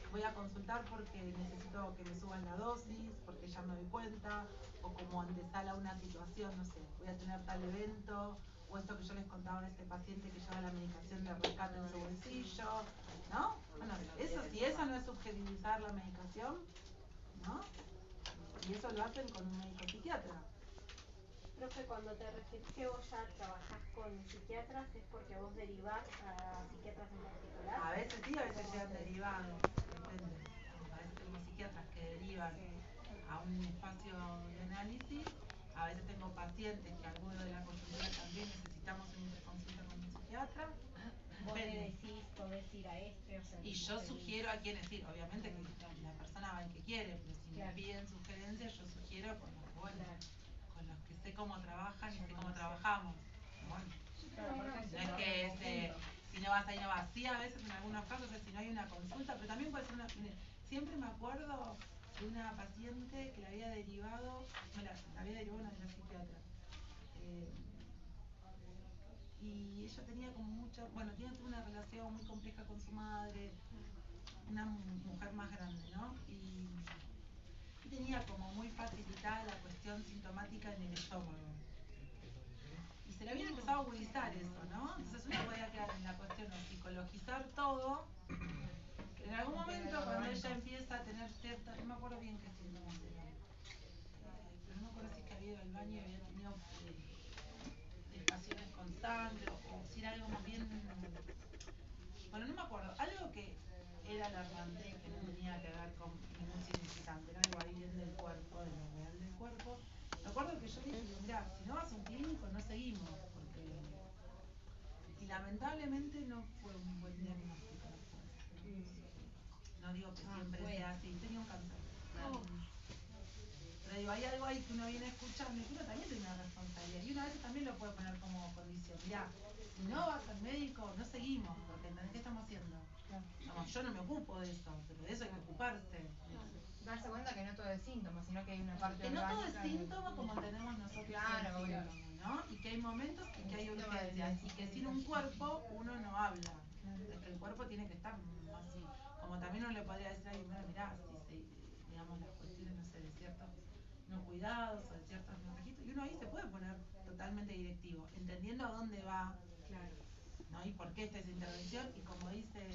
voy a consultar porque necesito que me suban la dosis, porque ya me doy cuenta, o como antesala una situación, no sé, voy a tener tal evento, o esto que yo les contaba de este paciente que lleva la medicación de rescate en su bolsillo, ¿no? Bueno, eso, si eso no es subjetivizar la medicación, ¿no? Y eso lo hacen con un médico psiquiatra. Profe, cuando te refieres que vos ya trabajás con psiquiatras, ¿es porque vos derivás a psiquiatras en particular? A veces sí, a veces llegan derivados, depende. A veces tengo psiquiatras que derivan a un espacio de análisis, a veces tengo pacientes que alguno de la consultora también necesitamos una interconsulta con un psiquiatra. Vos le decís, podés ir a este, o sea... Y yo sugiero a quienes ir, obviamente que la persona va el que quiere, pero si me piden sugerencias, yo sugiero con los que, bueno, con los que sé cómo trabajan y sé cómo trabajamos. Bueno, no es que si no vas ahí no vas. Sí, a veces en algunos casos es si no hay una consulta, pero también puede ser una... Siempre me acuerdo de una paciente que la había derivado, la había derivado una de las psiquiatras. Y ella tenía como mucha, bueno, tiene una relación muy compleja con su madre, una mujer más grande, ¿no? Y tenía como muy facilitada la cuestión sintomática en el estómago. Y se le había empezado a agudizar eso, ¿no? Entonces uno podía quedar en la cuestión de psicologizar todo. En algún momento cuando ella empieza a tener cierta, no me acuerdo bien qué síntomas eran, pero no me acuerdo si es que había ido al baño y había tenido despasiones con sangre o si era algo más bien, bueno, no me acuerdo, algo que era alarmante, que no tenía que ver con ningún significante, era algo ahí bien del cuerpo, de lo real del cuerpo. Me acuerdo que yo le dije, mirá, si no vas a un clínico no seguimos, porque... Y lamentablemente no fue un buen diagnóstico después. No digo que siempre sea así, tenía un cáncer. Pero digo, hay algo ahí que uno viene escuchando y que uno también tiene una responsabilidad. Y una vez también lo puede poner como condición. Mirá, si no vas al médico, no seguimos, porque ¿entendés qué estamos haciendo? Vamos, yo no me ocupo de eso, pero de eso hay que ocuparse. Darse cuenta que no todo es síntoma, sino que hay una parte que no todo es síntoma como entendemos nosotros. Claro, ¿no? Y que hay momentos en que hay urgencias y que sin un cuerpo uno no habla. Es que el cuerpo tiene que estar así. Como también uno le podría decir a alguien, bueno, mirá, si digamos las cuestiones, no sé, de ciertos no cuidados o de ciertos no registros, y uno ahí se puede poner totalmente directivo, entendiendo a dónde va, ¿no? Y por qué esta es intervención, y como dice el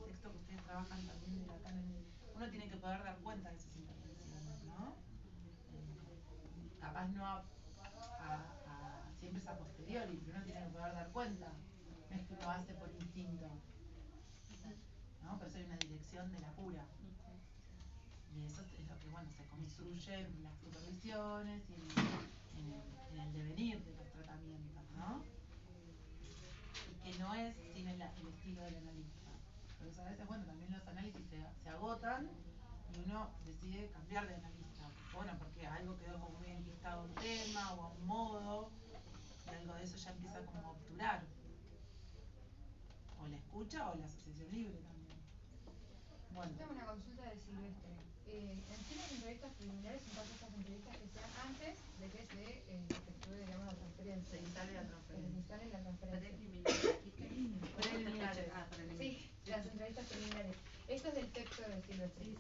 texto que ustedes trabajan también de acá uno tiene que poder dar cuenta de esas intervenciones, ¿no? Capaz no siempre es a posteriori, pero uno tiene que poder dar cuenta, no es que uno hace por instinto, ¿no? Por eso hay una dirección de la cura. Y eso es lo que, bueno, se construye en las supervisiones y en el devenir de los tratamientos, ¿no? Y que no es sin el estilo del analista. Por eso a veces, bueno, también los análisis se agotan y uno decide cambiar de analista. Bueno, porque algo quedó como muy enquistado a un tema o a un modo y algo de eso ya empieza como a obturar. O la escucha o la asociación libre también. Bueno. Tengo una consulta de Silvestre. En sí las entrevistas preliminares son todas estas entrevistas que sean antes de que se efectúe, digamos, la transferencia. Se instale la transferencia. Se instale la transferencia. Preliminares. Sí, las entrevistas preliminares. Esto es del texto de Silvestre. Sí,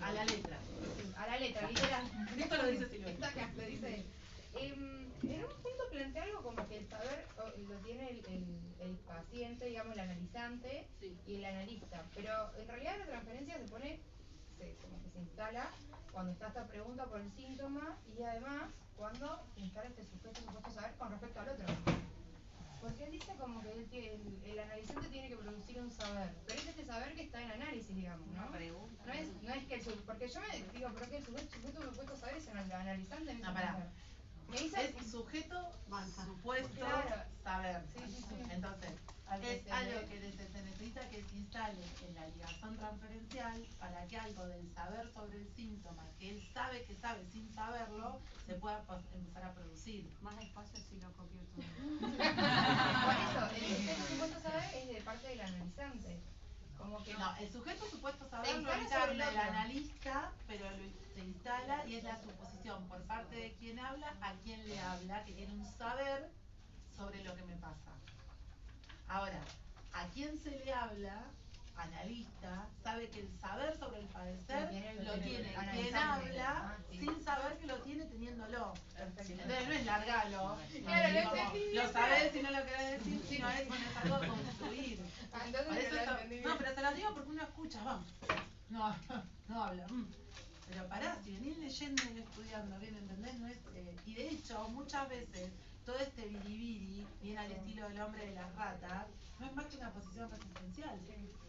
a la letra. Sí, a la letra, literal. Esto lo dice Silvestre. Está acá, lo dice él. En un punto plantea algo como que el saber lo tiene el paciente, digamos, el analizante y el analista, pero en realidad la transferencia se pone, como que se instala cuando está esta pregunta por el síntoma y además cuando se instala este supuesto saber con respecto al otro. Porque él dice como que el analizante tiene que producir un saber, pero es este saber que está en análisis, digamos, ¿no? Una pregunta. No es que porque yo me digo, pero que el supuesto saber es el analizante. No, pará. Me dice Es sujeto, supuesto, Claro. saber. Sí, sí, sí. Entonces, Al que es se algo le- que se necesita que se instale en la ligazón transferencial para que algo del saber sobre el síntoma, que él sabe que sabe sin saberlo, se pueda empezar a producir. Más despacio si lo copio todo. Por eso, el supuesto saber es de parte del analizante. Como que No, el sujeto supuesto saber lo instala sobre el encarna el otro. analista, pero se instala y es la suposición por parte de quien habla a quien le habla, que tiene un saber sobre lo que me pasa. Ahora, a quien se le habla, analista, sabe que el saber sobre el padecer lo tiene quien analizante. habla Sí. sin saber que lo tiene teniéndolo. Perfecto. Entonces no es largalo, Claro, lo como, entendí. lo sabés y no lo querés decir, sino es, bueno, es algo a construir. Ah, entonces Por eso no lo esto- entendí no, bien. pero te lo digo porque uno escucha, vamos, no habla. Pero pará, si venís leyendo y estudiando, bien, ¿entendés? No es, y de hecho, muchas veces, todo este biribiri, bien al estilo del hombre de las ratas, no es más que una posición resistencial.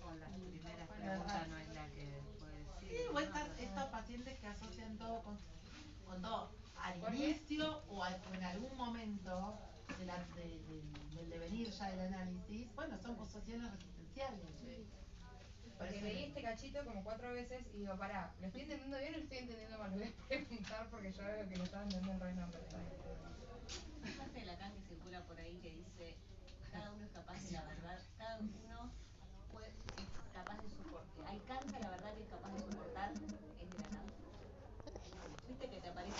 Con las primeras preguntas no es la que después Sí, sigue, o ¿no? estos pacientes que asocian todo con todo al ¿Por qué? inicio o en algún momento del devenir ya del análisis, bueno, son posiciones resistenciales. Porque leí este cachito como 4 veces y digo, pará, ¿lo estoy entendiendo bien o lo estoy entendiendo mal? Lo voy a preguntar porque yo veo que lo estaba entendiendo re no, pero está bien. Hay parte de Lacan que circula por ahí que dice cada uno es capaz de la verdad, cada uno es capaz de soportar, alcanza la verdad que es capaz de soportar, es de Lacan. Viste que te aparece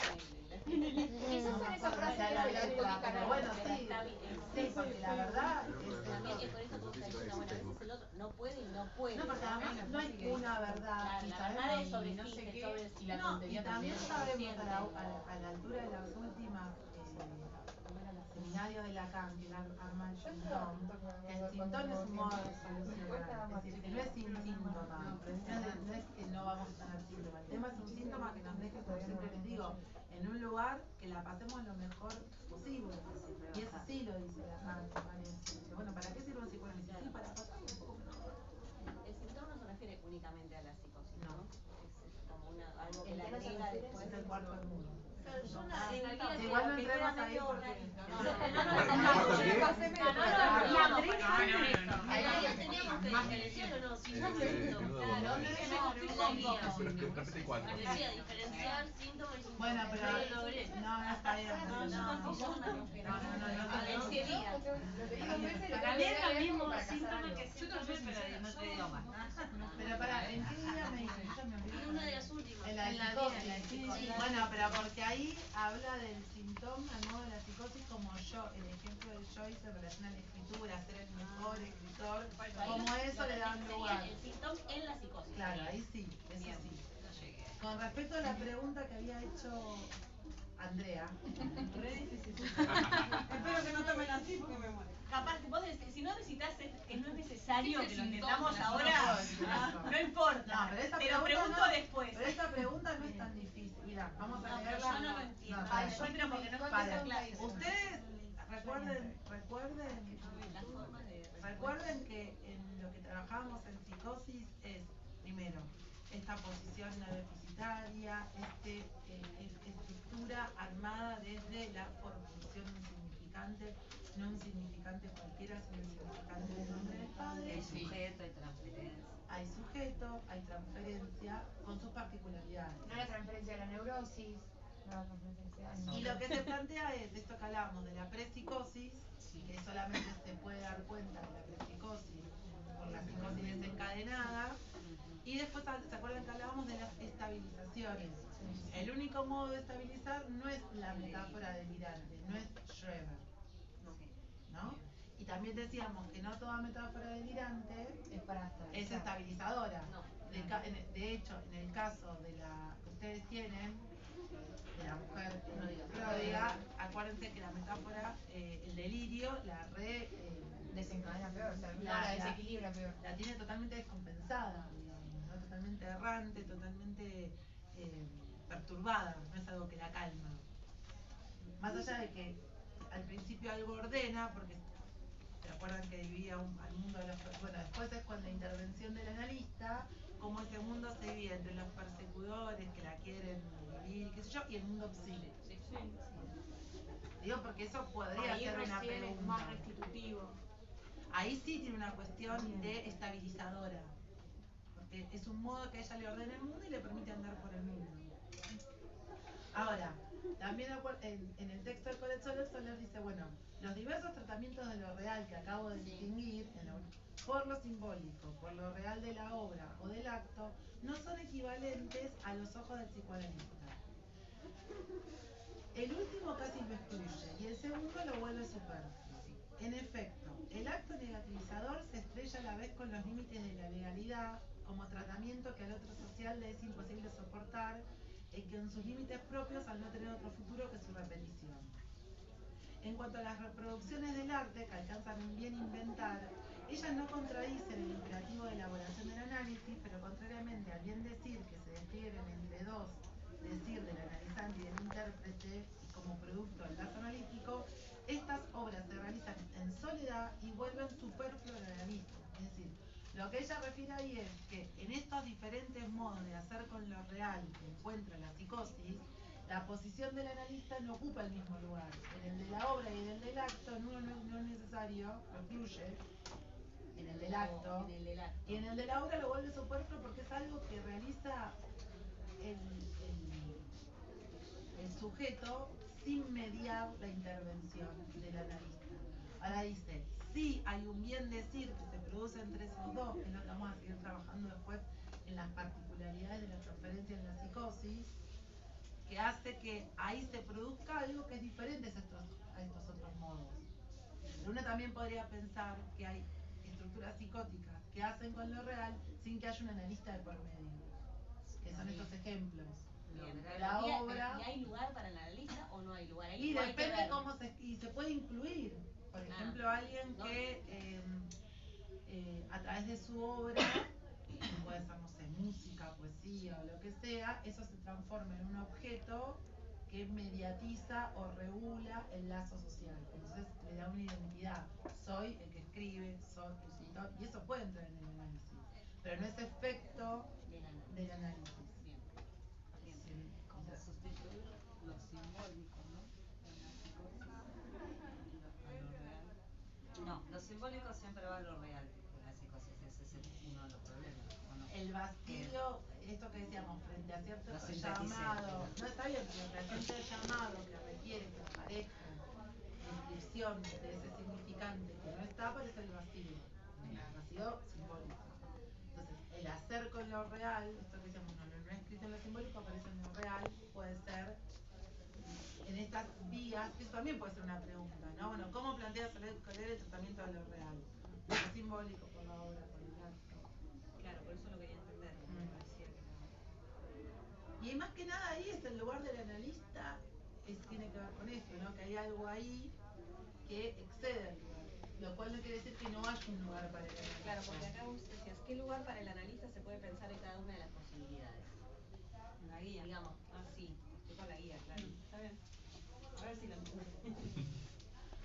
Quizás son esas frases de la Pero pero bueno, sí, porque la verdad es también es por eso que vos estás diciendo, bueno, a veces el otro no puede y no puede. no, porque además no hay una verdad. Claro, y la sabemos- verdad es sobre no sé sí, qué, sobre y la no, y tontería también también. sabemos a la altura de las últimas seminarios de Lacan que arma el Sintón, que el Sintón es un modo de solucionar, es decir, que no es sin síntoma, no es que no vamos a tener síntoma, el tema es un síntoma que nos deje, como siempre les digo, en un lugar que la pasemos lo mejor posible, y eso sí lo dice Lacan, me parece. Bueno, ¿para qué sirve un psicoanálisis? Sí, para pasar un poco mejor. El síntoma no se refiere únicamente a la psicosis, ¿no? No. Es como algo que ¿En la qué no se agrega refiere? después. Es el cuarto del mundo. Claro, yo en la vida Igual no que entremos fuera ahí medio porque... orgánica. Ahí teníamos que decir o no, síntomas y síntomas. Claro, decía diferenciar síntomas y síntomas. Bueno, pero no lo logré. no está bien. Para mí es lo mismo síntoma que síntoma, pero no te digo más. Pero para, ¿en qué día me dice? Yo me olvidé. En una de las últimas. En la psicosis. Bueno, pero porque ahí habla del síntoma al modo de la psicosis como yo, el ejemplo de Joyce en relación a la escritura, ser el mejor escritor, como eso le da lugar. El síntoma en la psicosis. Claro, ahí sí, eso sí. Con respecto a la pregunta que había hecho Andrea. Espero que no tomen así porque me muero. Capaz, vos si no necesitas que no es necesario Sí, que sí, lo sí, entendamos sí, ahora, sí, no importa. No, pero esta Te lo pregunta pregunto no, después. Pero esta pregunta no es tan difícil. Mira, vamos a No, pero leerla. yo no lo entiendo. No, Ay, para. yo creo porque no Para. empiezo clases. Ustedes Las formas de recuerden que en lo que trabajamos en psicosis es, primero, esta posición no deficitaria, estructura armada desde la formación de un significante, no un significante cualquiera, sino un significante del nombre del padre. Hay sujeto, hay transferencia. Hay sujeto, hay transferencia, con sus particularidades. No la transferencia de la neurosis, no la transferencia de Y lo que se plantea es esto que hablábamos de la prepsicosis, que solamente se puede dar cuenta de la prepsicosis por la psicosis desencadenada, y después se acuerdan que hablábamos de las estabilizaciones. El único modo de estabilizar no es la metáfora delirante, no es Schreber, ¿no? Y también decíamos que no toda metáfora delirante es para estabilizar. es estabilizadora. No. De hecho, en el caso de la que ustedes tienen, de la mujer pródiga, acuérdense que la metáfora, el delirio, la desencadena peor, o sea, la desequilibra peor. La tiene totalmente descompensada, digamos, ¿no? Totalmente errante, totalmente perturbada, no es algo que la calma. Más allá de que al principio algo ordena, porque se acuerdan que dividía al mundo de los... Bueno, después es con la intervención del analista, cómo ese mundo se divide entre los persecutores que la quieren vivir, qué sé yo, y el mundo psíquico. Digo porque eso podría Ahí ser una recién es pregunta. más restitutivo. Ahí sí tiene una cuestión de estabilizadora. Porque es un modo que ella le ordena el mundo y le permite andar por el mundo. Ahora, también en el texto del Codex Soler dice, bueno, los diversos tratamientos de lo real que acabo de distinguir, por lo simbólico, por lo real de la obra o del acto, no son equivalentes a los ojos del psicoanalista. El último casi lo excluye y el segundo lo vuelve superfluo. En efecto, el acto negativizador se estrella a la vez con los límites de la legalidad como tratamiento que al otro social le es imposible soportar y con sus límites propios al no tener otro futuro que su repetición. En cuanto a las reproducciones del arte que alcanzan un bien inventar, ellas no contradicen el imperativo de elaboración del análisis, pero contrariamente al bien decir que se desplieguen entre dos, decir del analizante y del intérprete, y como producto del lazo analítico, estas obras se realizan en soledad y vuelven superfluo al analista. Es decir, lo que ella refiere ahí es que en estos diferentes modos de hacer con lo real que encuentra la psicosis, la posición del analista no ocupa el mismo lugar. En el de la obra y en el del acto, en uno no es necesario, lo excluye, en el del acto, y en el de la obra lo vuelve superfluo porque es algo que realiza el sujeto sin mediar la intervención del analista. Ahora dice, sí hay un bien decir que se produce entre esos dos, que es lo que vamos a seguir trabajando después en las particularidades de la transferencia en la psicosis, que hace que ahí se produzca algo que es diferente a estos otros modos. Pero uno también podría pensar que hay estructuras psicóticas que hacen con lo real sin que haya un analista de por medio, que son estos ejemplos. Bien, La obra. ¿Y hay lugar para el analista o no hay lugar? Y depende cómo se puede incluir. Por ejemplo, alguien que a través de su obra, puede ser, no sé, música, poesía o lo que sea, eso se transforma en un objeto que mediatiza o regula el lazo social. Entonces le da una identidad. Soy el que escribe, soy el escritor, y eso puede entrar en el análisis. Pero no es efecto del análisis. Como sustituir lo simbólico, ¿no? En la psicosis, a lo real. No, lo simbólico siempre va a lo real en la psicosis, ese es uno de los problemas, ¿o no? El vacío, esto que decíamos, frente a cierto llamado, no está bien, pero frente a cierto llamado que requiere que aparezca descripción de ese significante que no está, aparece el vacío simbólico. Entonces, el hacer con lo real, esto que decíamos, no escrito en lo simbólico, aparece en lo real, puede ser en estas vías, que eso también puede ser una pregunta, ¿no? Bueno, ¿cómo plantea Soler el tratamiento de lo real? Lo simbólico, por la obra, por el acto. Claro, por eso lo quería entender, me parecía que era... Y más que nada ahí es el lugar del analista, tiene que ver con esto, ¿no? Que hay algo ahí que excede el lugar, lo cual no quiere decir que no haya un lugar para el analista. Claro, porque acá vos decías, ¿qué lugar para el analista se puede pensar en cada una de las posibilidades? En la guía. Digamos, sí, estoy con la guía, claro. Está bien. A ver si lo entiendo.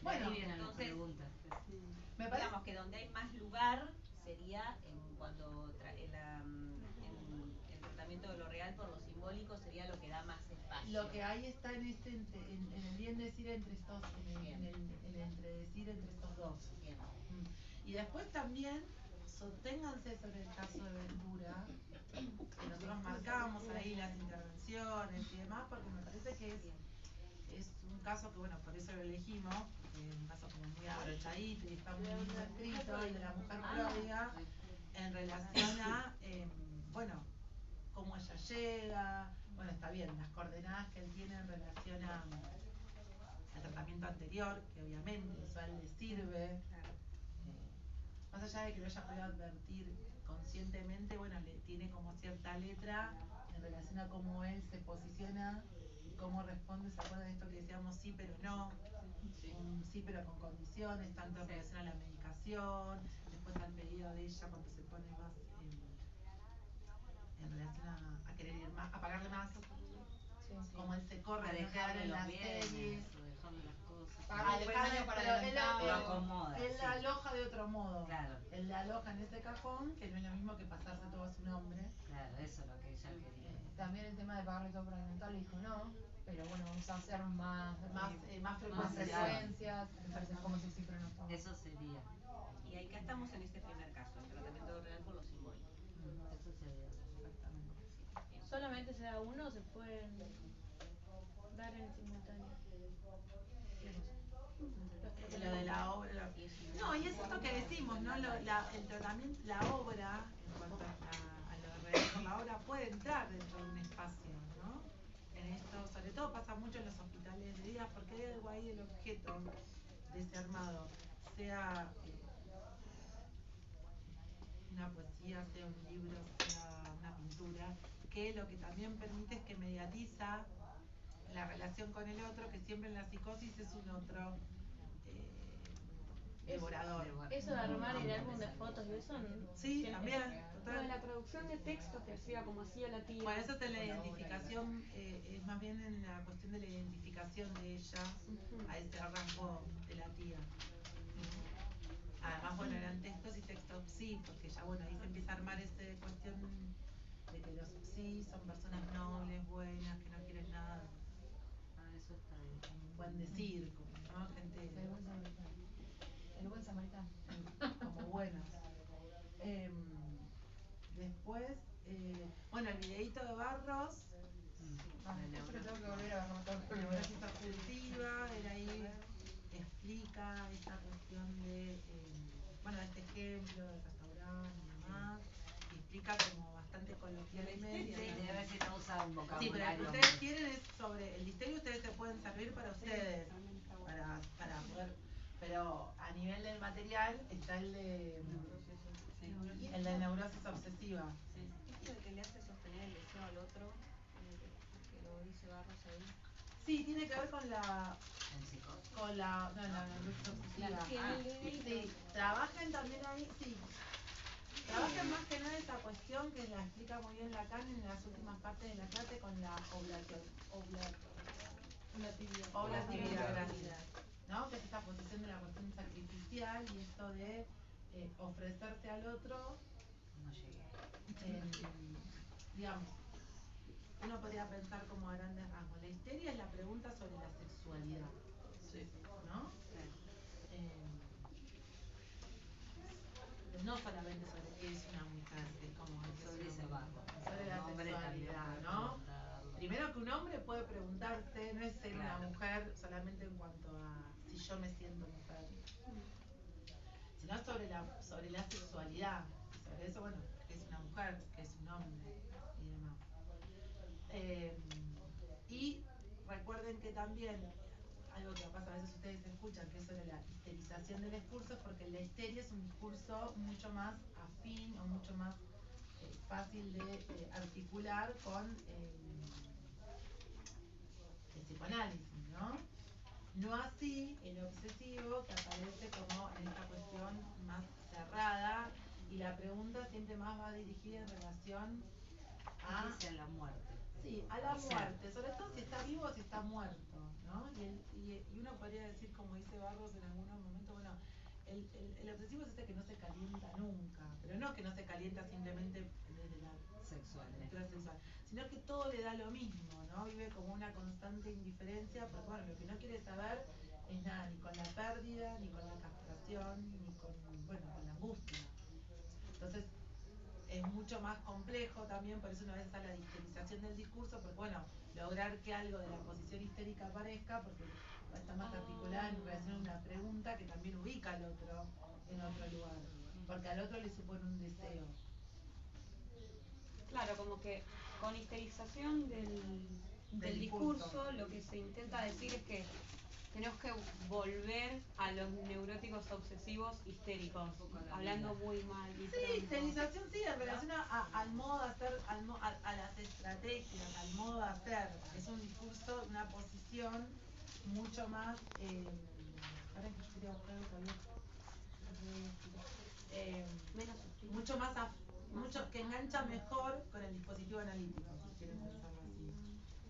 Bueno, ahí vienen entonces, las preguntas. Me parece... Digamos que donde hay más lugar sería cuando el tratamiento de lo real por lo simbólico sería lo que da más espacio. Lo que ahí está en el bien decir entre estos, en el entredecir entre estos dos. Bien. Y después también soténganse sobre el caso de Ventura, que nosotros marcamos ahí las intervenciones y demás, porque me parece que es un caso que, bueno, por eso lo elegimos, porque es un caso como muy abrochadito y está muy bien escrito, el de la mujer pródiga, en relación a, bueno, cómo ella llega, bueno, está bien, las coordenadas que él tiene en relación al tratamiento anterior, que obviamente eso a él le sirve, más allá de que lo haya podido advertir conscientemente, bueno, le tiene como cierta letra en relación a cómo él se posiciona y cómo responde. ¿Se acuerdan de esto que decíamos sí pero no? Un sí pero con condiciones, tanto en relación a la medicación, después al pedido de ella cuando se pone más en relación a querer ir más, a pagarle más, como él se corre a no quedar dejarle en los las bienes, series. o dejarle las cosas. Pero lo acomoda. Él la aloja de otro modo. Claro. Él la aloja en ese cajón, que no es lo mismo que pasarse todo a su nombre. Claro, eso es lo que ella quería. También el tema de pagarle todo por adelantado le dijo no, pero bueno, vamos a hacer más frecuencias, entonces como si siempre no estamos. Eso sería. Y acá estamos en este primer caso, el tratamiento real por lo simbólico. Eso sería. Exactamente. ¿Solamente se da uno o se pueden dar en simultáneo? Lo de la obra. No, y es esto que decimos, ¿no? El tratamiento, la obra, en cuanto a lo real por la obra, puede entrar dentro de un espacio, ¿no? En esto, sobre todo pasa mucho en los hospitales de día, porque hay algo ahí del objeto de ese armado, sea una poesía, sea un libro, sea una pintura, que lo que también permite es que mediatiza la relación con el otro, que siempre en la psicosis es un otro devorador. Eso de armar el álbum de fotos y eso. Sí, también. Lo de la producción de textos que hacía como hacía la tía. Bueno, eso es en la identificación, es más bien en la cuestión de la identificación de ella a ese rasgo de la tía. Además, bueno, eran textos y textos sí, porque ya bueno, ahí se empieza a armar esa cuestión de que los sí son personas nobles, buenas, que no quieren nada. Eso está bien. Buen decir, como, ¿no? Gente. El buen samaritano. Como buenos. Después, bueno, el videíto de Barros. Yo le tengo que volver a rematar. La neurosis obsesiva, él ahí explica esta cuestión de, bueno, este ejemplo del restaurante y demás, y explica como bastante coloquialmente. Sí, debe ser no usar un vocabulario. Sí, pero lo que ustedes quieren es sobre el listerio, ustedes se pueden servir para ustedes, para poder, pero a nivel del material está el de neurosis obsesiva. ¿Este es el que le hace sostener el deseo al otro? Que lo dice Barros ahí. Sí, tiene que ver con la neurosis obsesiva. Sí, trabajan también ahí, sí. Trabajan más que nada esa cuestión que la explica muy bien Lacan en las últimas partes de la clase con la oblatividad, ¿no? Que es esta posición de la cuestión sacrificial y esto de ofrecerse al otro. No llegué. Digamos, uno podría pensar como a grandes rasgos. La histeria es la pregunta sobre la sexualidad, ¿no? No solamente sobre qué es una mujer, que es como sobre la sexualidad, ¿no? Primero que un hombre puede preguntarse, no es ser una mujer solamente en cuanto a si yo me siento mujer, sino sobre la sexualidad, sobre eso, bueno, que es una mujer, que es un hombre y demás. Y recuerden que también algo que pasa a veces ustedes escuchan, que es sobre la histerización del discurso, porque la histeria es un discurso mucho más afín o mucho más fácil de articular con el psicoanálisis, ¿no? No así el obsesivo, que aparece como en esta cuestión más cerrada, y la pregunta siempre más va dirigida en relación a la muerte. Sí, a la muerte, sobre todo si está vivo o si está muerto, ¿no? Y uno podría decir, como dice Barros en algunos momentos, bueno, el obsesivo es este que no se calienta nunca, pero no que no se calienta simplemente desde la cultura sexual, sino que todo le da lo mismo, ¿no? Vive como una constante indiferencia, porque bueno, lo que no quiere saber es nada, ni con la pérdida, ni con la castración, ni con, bueno, con la angustia. Entonces, es mucho más complejo también, por eso una vez está la histerización del discurso, porque bueno, lograr que algo de la posición histérica aparezca, porque está más articulada en relación a una pregunta que también ubica al otro en otro lugar, porque al otro le supone un deseo. Claro, como que con histerización del discurso lo que se intenta decir es que tenemos que volver a los neuróticos obsesivos histéricos, hablando muy mal. Sí, histerización sí, en relación al modo de hacer, a las estrategias, al modo de hacer. Es un discurso, una posición mucho más, ahora que yo quería buscar algo mucho más, mucho que engancha mejor con el dispositivo analítico, si quieren pensarlo así.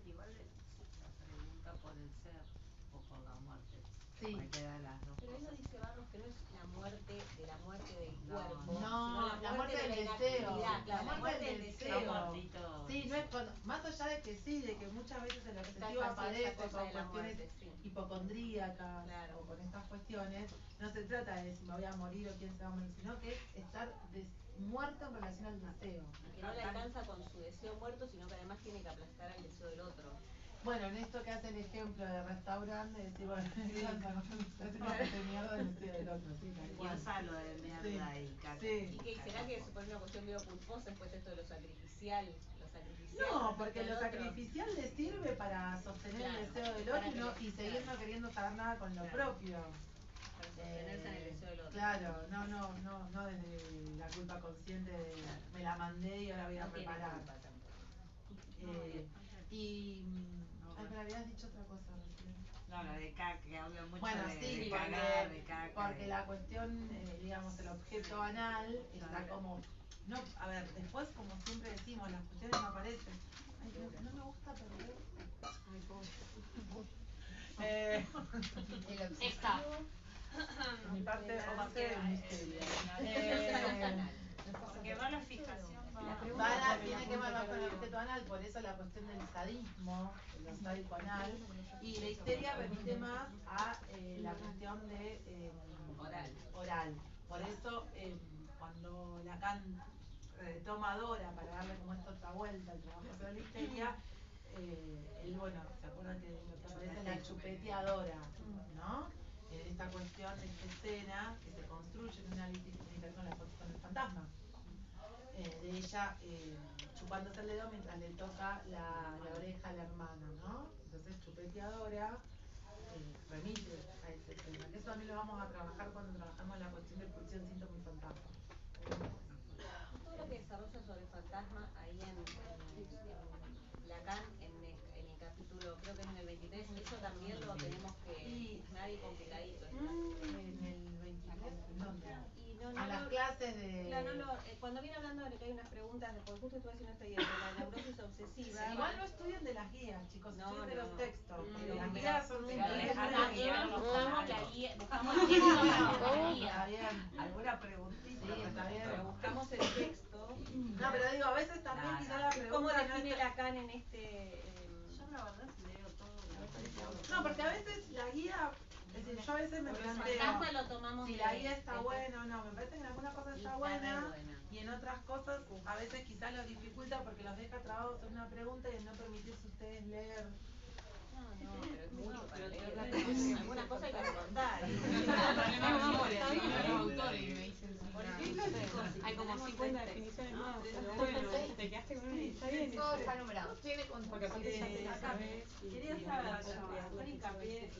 Igual la pregunta por el ser o por la muerte Sí. Cualquiera de las dos. Pero ahí no dice Barros que no es la muerte de la muerte del cuerpo, No, sino la muerte del de la deseo. inactividad, claro, La muerte del deseo. Sí, no es más allá de que sí, de que muchas veces el obsesivo aparece con cuestiones hipocondríacas o con estas cuestiones, no se trata de si me voy a morir o quién se va a morir, sino que es estar muerto en relación al deseo. que no le alcanza con su deseo muerto, sino que además tiene que aplastar al deseo del otro. Bueno, en esto que hace el ejemplo de restaurante, de decir, bueno, de mierda el deseo del otro, sí, tal cual. Yo salgo de mierda y caca. ¿Y qué será que supone una cuestión medio culposa después esto de lo sacrificial? No, porque lo sacrificial le sirve para sostener el deseo del otro y seguir no queriendo saber nada con lo propio. Sostenerse en el deseo del otro. Claro, no desde la culpa consciente de me la mandé y ahora voy a reparar. Pero habías dicho otra cosa recién. No, la de caca, que habla mucho de cagar, de caca. Porque la cuestión, digamos, el objeto anal está como... No, a ver, después, como siempre decimos, las cuestiones no aparecen. Ay, no me gusta perder. Ay, pobre. Está. Mi parte 11 del misterio. Porque va la fijación, Tiene que ver más con el objeto anal, por eso la cuestión del sadismo, el sádico anal, y la histeria remite más a la cuestión de oral. Por eso, cuando Lacan toma Dora para darle como esta otra vuelta al trabajo sobre la histeria, él, bueno, se acuerda que lo que aparece es la chupeteadora, ¿no? En esta cuestión de esta escena que se construye en un análisis que tiene que ver con la foto con el fantasma. De ella chupándose el dedo mientras le toca la oreja al hermano, ¿no? Entonces chupeteadora remite a ese tema. Eso también lo vamos a trabajar cuando trabajamos la cuestión de pulsión, síntoma y fantasma. Todo lo que desarrolla sobre el fantasma ahí en Lacan, en el capítulo, creo que en el 23, eso también lo tenemos que nadie complicadito. En el 23, ¿dónde? A las clases de... Claro, cuando viene hablando de que hay unas preguntas, porque justo estuve haciendo esta idea de la neurosis obsesiva. Igual no estudian de las guías, chicos, estudian de los textos. Porque las pero guías son buscamos la guía, buscamos Está bien. ¿Alguna preguntita? Sí, está bien. pero buscamos el texto. No, pero digo, a veces también quizá la pregunta... ¿Cómo define Lacan en este...? Yo la verdad leo todo. No, porque a veces la guía... Es decir, yo a veces me planteo si la guía está buena o no. Me parece que en algunas cosas está buena y en otras cosas a veces quizás los dificulta porque los deja trabados en una pregunta y en no permitirse ustedes leer. No, pero es mucho para leer. Algunas cosas hay que recordar. Hay como 50 definiciones nuevas, pero bueno, te quedaste con una y está bien. Todo está numerado, tiene control. Porque aparte ya te la sabes. Quería saber, hacer hincapié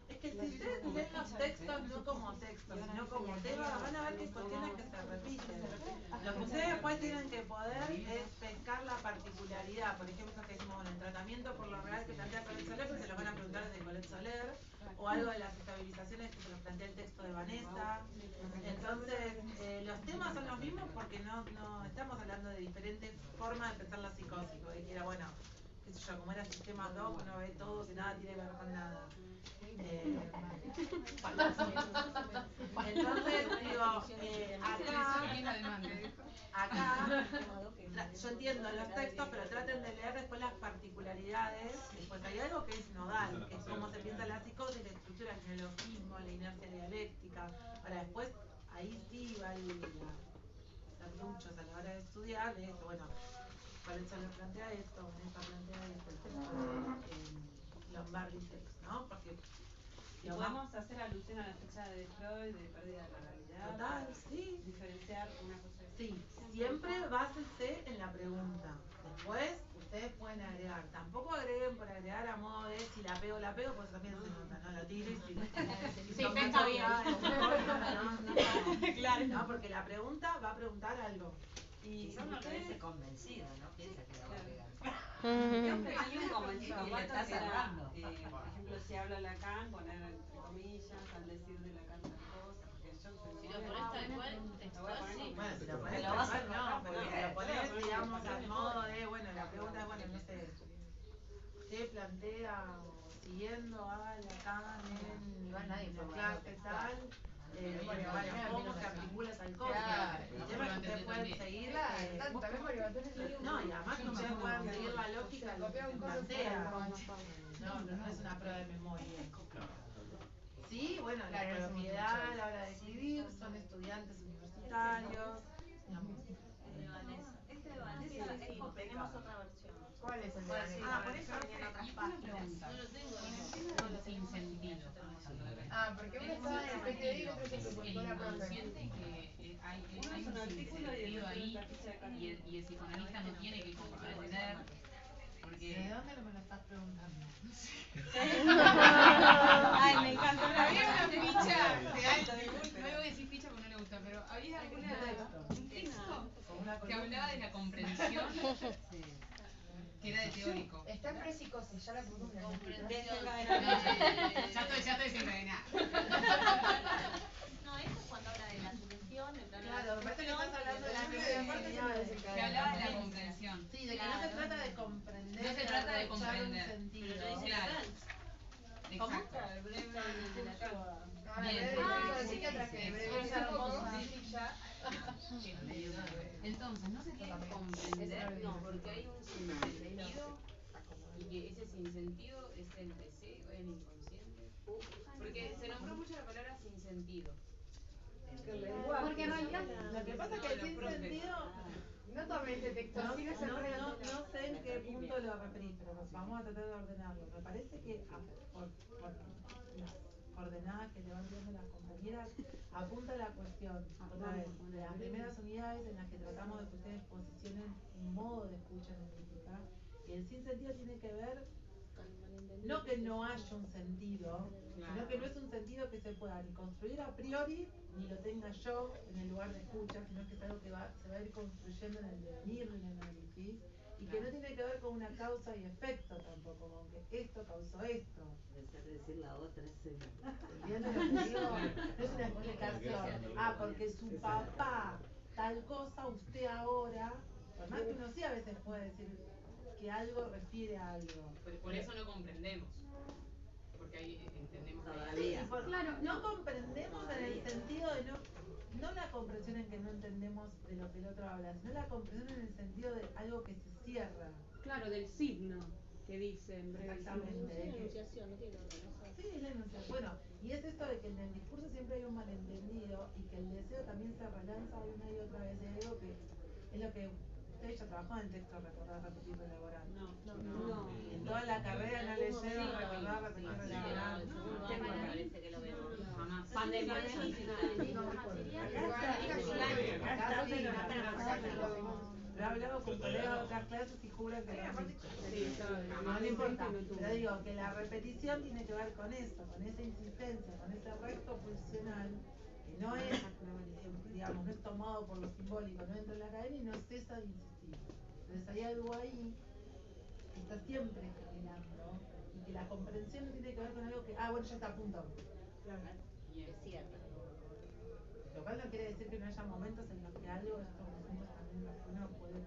Es que si ustedes leen los textos no como textos, sino como tema, van a ver que hay cuestiones que se repiten. Lo que ustedes después tienen que poder es pescar la particularidad. Por ejemplo, eso que decimos, bueno, el tratamiento por lo real que plantea Colette Soler, pues se lo van a preguntar desde Colette Soler, o algo de las estabilizaciones que se los plantea el texto de Vanessa. Entonces, los temas son los mismos porque no estamos hablando de diferentes formas de pensar la psicosis, porque era, bueno, qué sé yo, como era sistema 2, uno ve todo, que nada tiene que ver con nada. Entonces, digo, acá yo entiendo los textos, pero traten de leer después las particularidades. Después hay algo que es nodal, que es cómo se piensa la psicosis, la estructura, el neologismo, la inercia dialéctica. Ahora después, ahí sí va ser muchos a la hora de estudiar, de esto, bueno, por eso le plantea esto, Vanessa plantea esto, el texto de Lombardi Text, ¿no? Porque podemos hacer alusión a la fecha de Freud de pérdida de la realidad. Total, sí. Diferenciar una cosa de sí, siempre básense en la pregunta. Después ustedes pueden agregar. Tampoco agreguen por agregar a modo de si la pego, pues también se nota, ¿no? Lo tiro y si sí, está bien. Claro. No, porque la pregunta va a preguntar algo. Y quizás no parece convencido, ¿no? Piensa que la va a pegar. Siempre hay un convencido y le está cerrando. por ejemplo, si habla Lacan, poner entre comillas, al decir de Lacan tal cosa, porque yo si lo pones tal cual, textual, sí. Bueno, si lo pones tal cual, no, pero si lo pones, digamos, al modo de, bueno, la pregunta es, bueno, no sé, ¿qué plantea o siguiendo a Lacan en Igual nadie la fue clase tal, cómo se articula tal cosa. El tema es que ustedes pueden seguir, no, y además que ustedes puedan seguir la lógica de lo que se plantea. No es una prueba de memoria. Sí, bueno, la propiedad a la hora de escribir, son estudiantes universitarios, digamos. Este de Vanessa es complicado. Tenemos otra versión. ¿Cuál es el de Vanessa? Ah, por eso vienen otras páginas. No lo tengo. Sin sentido. Porque uno estaba en el PTD y otro se lo contó la profe. Consciente que hay un sinsentido ahí y el psicoanalista no tiene que comprender porque... ¿De dónde me lo estás preguntando? Ay, me encantó la Había una ficha de algo, no le voy a decir ficha porque no le gusta, pero había un texto que hablaba de la comprensión que era de teórico. Está en prepsicosis, ya la pusimos en Ya estoy desencadenada. No, eso es cuando habla de la sugestión, de la Claro, me parece que estás hablando de la Que hablaba de la comprensión. Sí, de que no se trata de comprender, No se trata de comprender. un sentido. Claro. Exacto. Entonces, no se tiene que comprender, No, porque hay un sinsentido y que ese sinsentido es el deseo, el inconsciente. Porque se nombró mucho la palabra sinsentido. Porque en realidad Lo que pasa es que el sinsentido, no tomé ese texto, no sí no se no sé en qué punto lo referís, pero vamos a tratar de ordenarlo. Me parece que por las coordenadas que le van dando las compañeras, apunta la cuestión, otra vez, de las primeras unidades en las que tratamos de que ustedes posicionen un modo de escucha analítica, y el sinsentido tiene que ver, no que no haya un sentido, sino que no es un sentido que se pueda ni construir a priori, ni lo tenga yo en el lugar de escucha, sino que es algo que se va a ir construyendo en el devenir del análisis, y que no tiene que ver con una causa y efecto tampoco, con que esto causó esto. Pensar decir la otra es ¿Entiendes lo que digo? No es una explicación. Porque su papá, tal cosa, usted ahora, por más que uno sí a veces puede decir que algo refiere a algo. Por eso no comprendemos. Porque ahí entendemos todavía. Sí, claro, no comprendemos en el sentido de no la comprensión en que no entendemos de lo que el otro habla, sino la comprensión en el sentido de algo que se cierra. Claro, del signo que dice en breve. Exactamente. Es la enunciación, no tiene otra cosa. Sí, es la enunciación. Bueno, y es esto de que en el discurso siempre hay un malentendido y que el deseo también se relanza una y otra vez. Es algo que es lo que ustedes ya trabajaron en el texto recordar, repetir, elaborar. No. En toda la carrera no leyeron recordar, repetir, elaborar. Me parece que lo vemos. Jamás. Pandemia. Pero he hablado con colegas de otras clases y juran que lo han visto. No importa, pero digo que la repetición tiene que ver con eso, con esa insistencia, con ese resto pulsional, que no es, digamos, no es tomado por lo simbólico, no entra en la academia y no cesa de insistir. Entonces hay algo ahí que está siempre generando y que la comprensión no tiene que ver con algo que, bueno, ya está a punto. Es cierto. Lo cual no quiere decir que no haya momentos en los que algo, estos momentos también en los que uno puede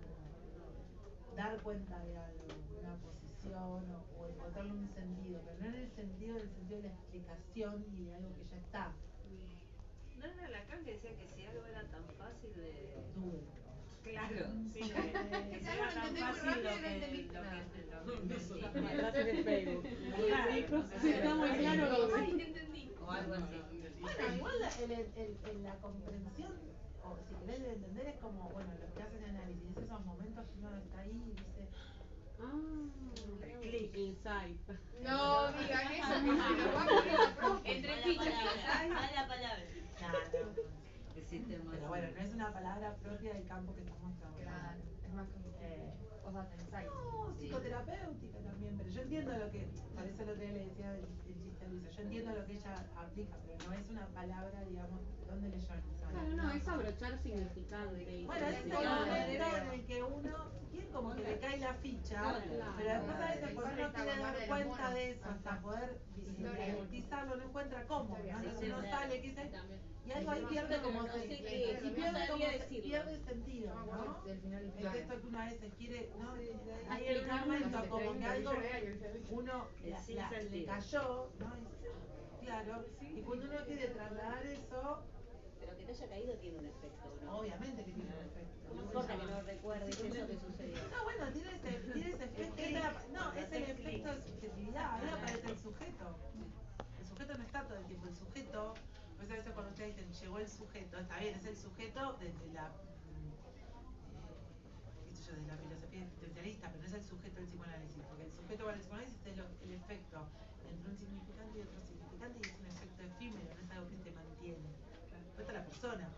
dar cuenta de algo, una posición o encontrarle un sentido, pero no en el sentido de la explicación y de algo que ya está. ¿No era Lacan que decía que si algo era tan fácil de... Dude. Claro, sí. Que si algo lo entendí muy rápido y no entendí nada. Frase de Facebook. Está muy claro. O algo así. Bueno, igual en la comprensión, o si querés entender, es como, bueno, los que hacen análisis, esos momentos que uno está ahí y dice, Click inside. No digan eso, que se lo va a poner la profe. Entre fichas, Mala palabra. Pero bueno, no es una palabra propia del campo que estamos trabajando. Claro, es más como o sea, pensáis. No, psicoterapéutica también, pero yo entiendo lo que, por eso el otro día le decía el chiste a Luisa, yo entiendo lo que ella aplica, pero no es una palabra, digamos, ¿dónde le llaman? Claro, no, es abrochar significante. Bueno, es el momento en el que uno, bien como que le cae la ficha, pero después a veces por uno quiere dar cuenta de eso, hasta poder visibilizarlo, no encuentra cómo, ¿no? Entonces uno sale, qué sé, y algo ahí pierde como pierde sentido, No me acuerdo ¿no? del final del Es esto que una vez se quiere, ¿no? Hay en un momento como que algo uno le cayó, ¿no? Claro, y cuando uno quiere trasladar eso, Pero que te haya caído tiene un efecto, ¿no? obviamente que tiene un efecto. No importa que no recuerdes eso que sucedió. No, bueno, tiene ese efecto. No, es el efecto de subjetividad. Ahí aparece el sujeto. El sujeto no está todo el tiempo. El sujeto, pues a veces cuando ustedes dicen llegó el sujeto, está bien, es el sujeto desde la qué sé yo, desde la filosofía existencialista, pero no es el sujeto del psicoanálisis, porque el sujeto para el psicoanálisis es el efecto entre un significante y otro significante, y es un efecto efímero, no es algo que se mantiene. Después está la persona.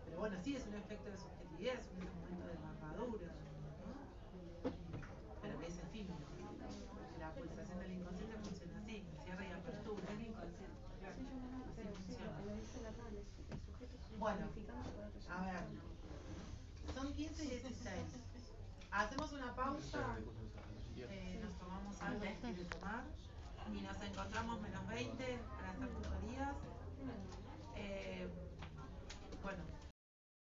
Pero bueno, sí es un efecto de subjetividad, es un momento de barradura, ¿no? Pero que es efímero. La pulsación del inconsciente funciona así, cierre y apertura. Es inconsciente. Así funciona. Bueno, a ver. Son 15 y 16. Hacemos una pausa. Nos tomamos algo que quiere tomar. Y nos encontramos menos 20 para hacer tutorías. Bueno.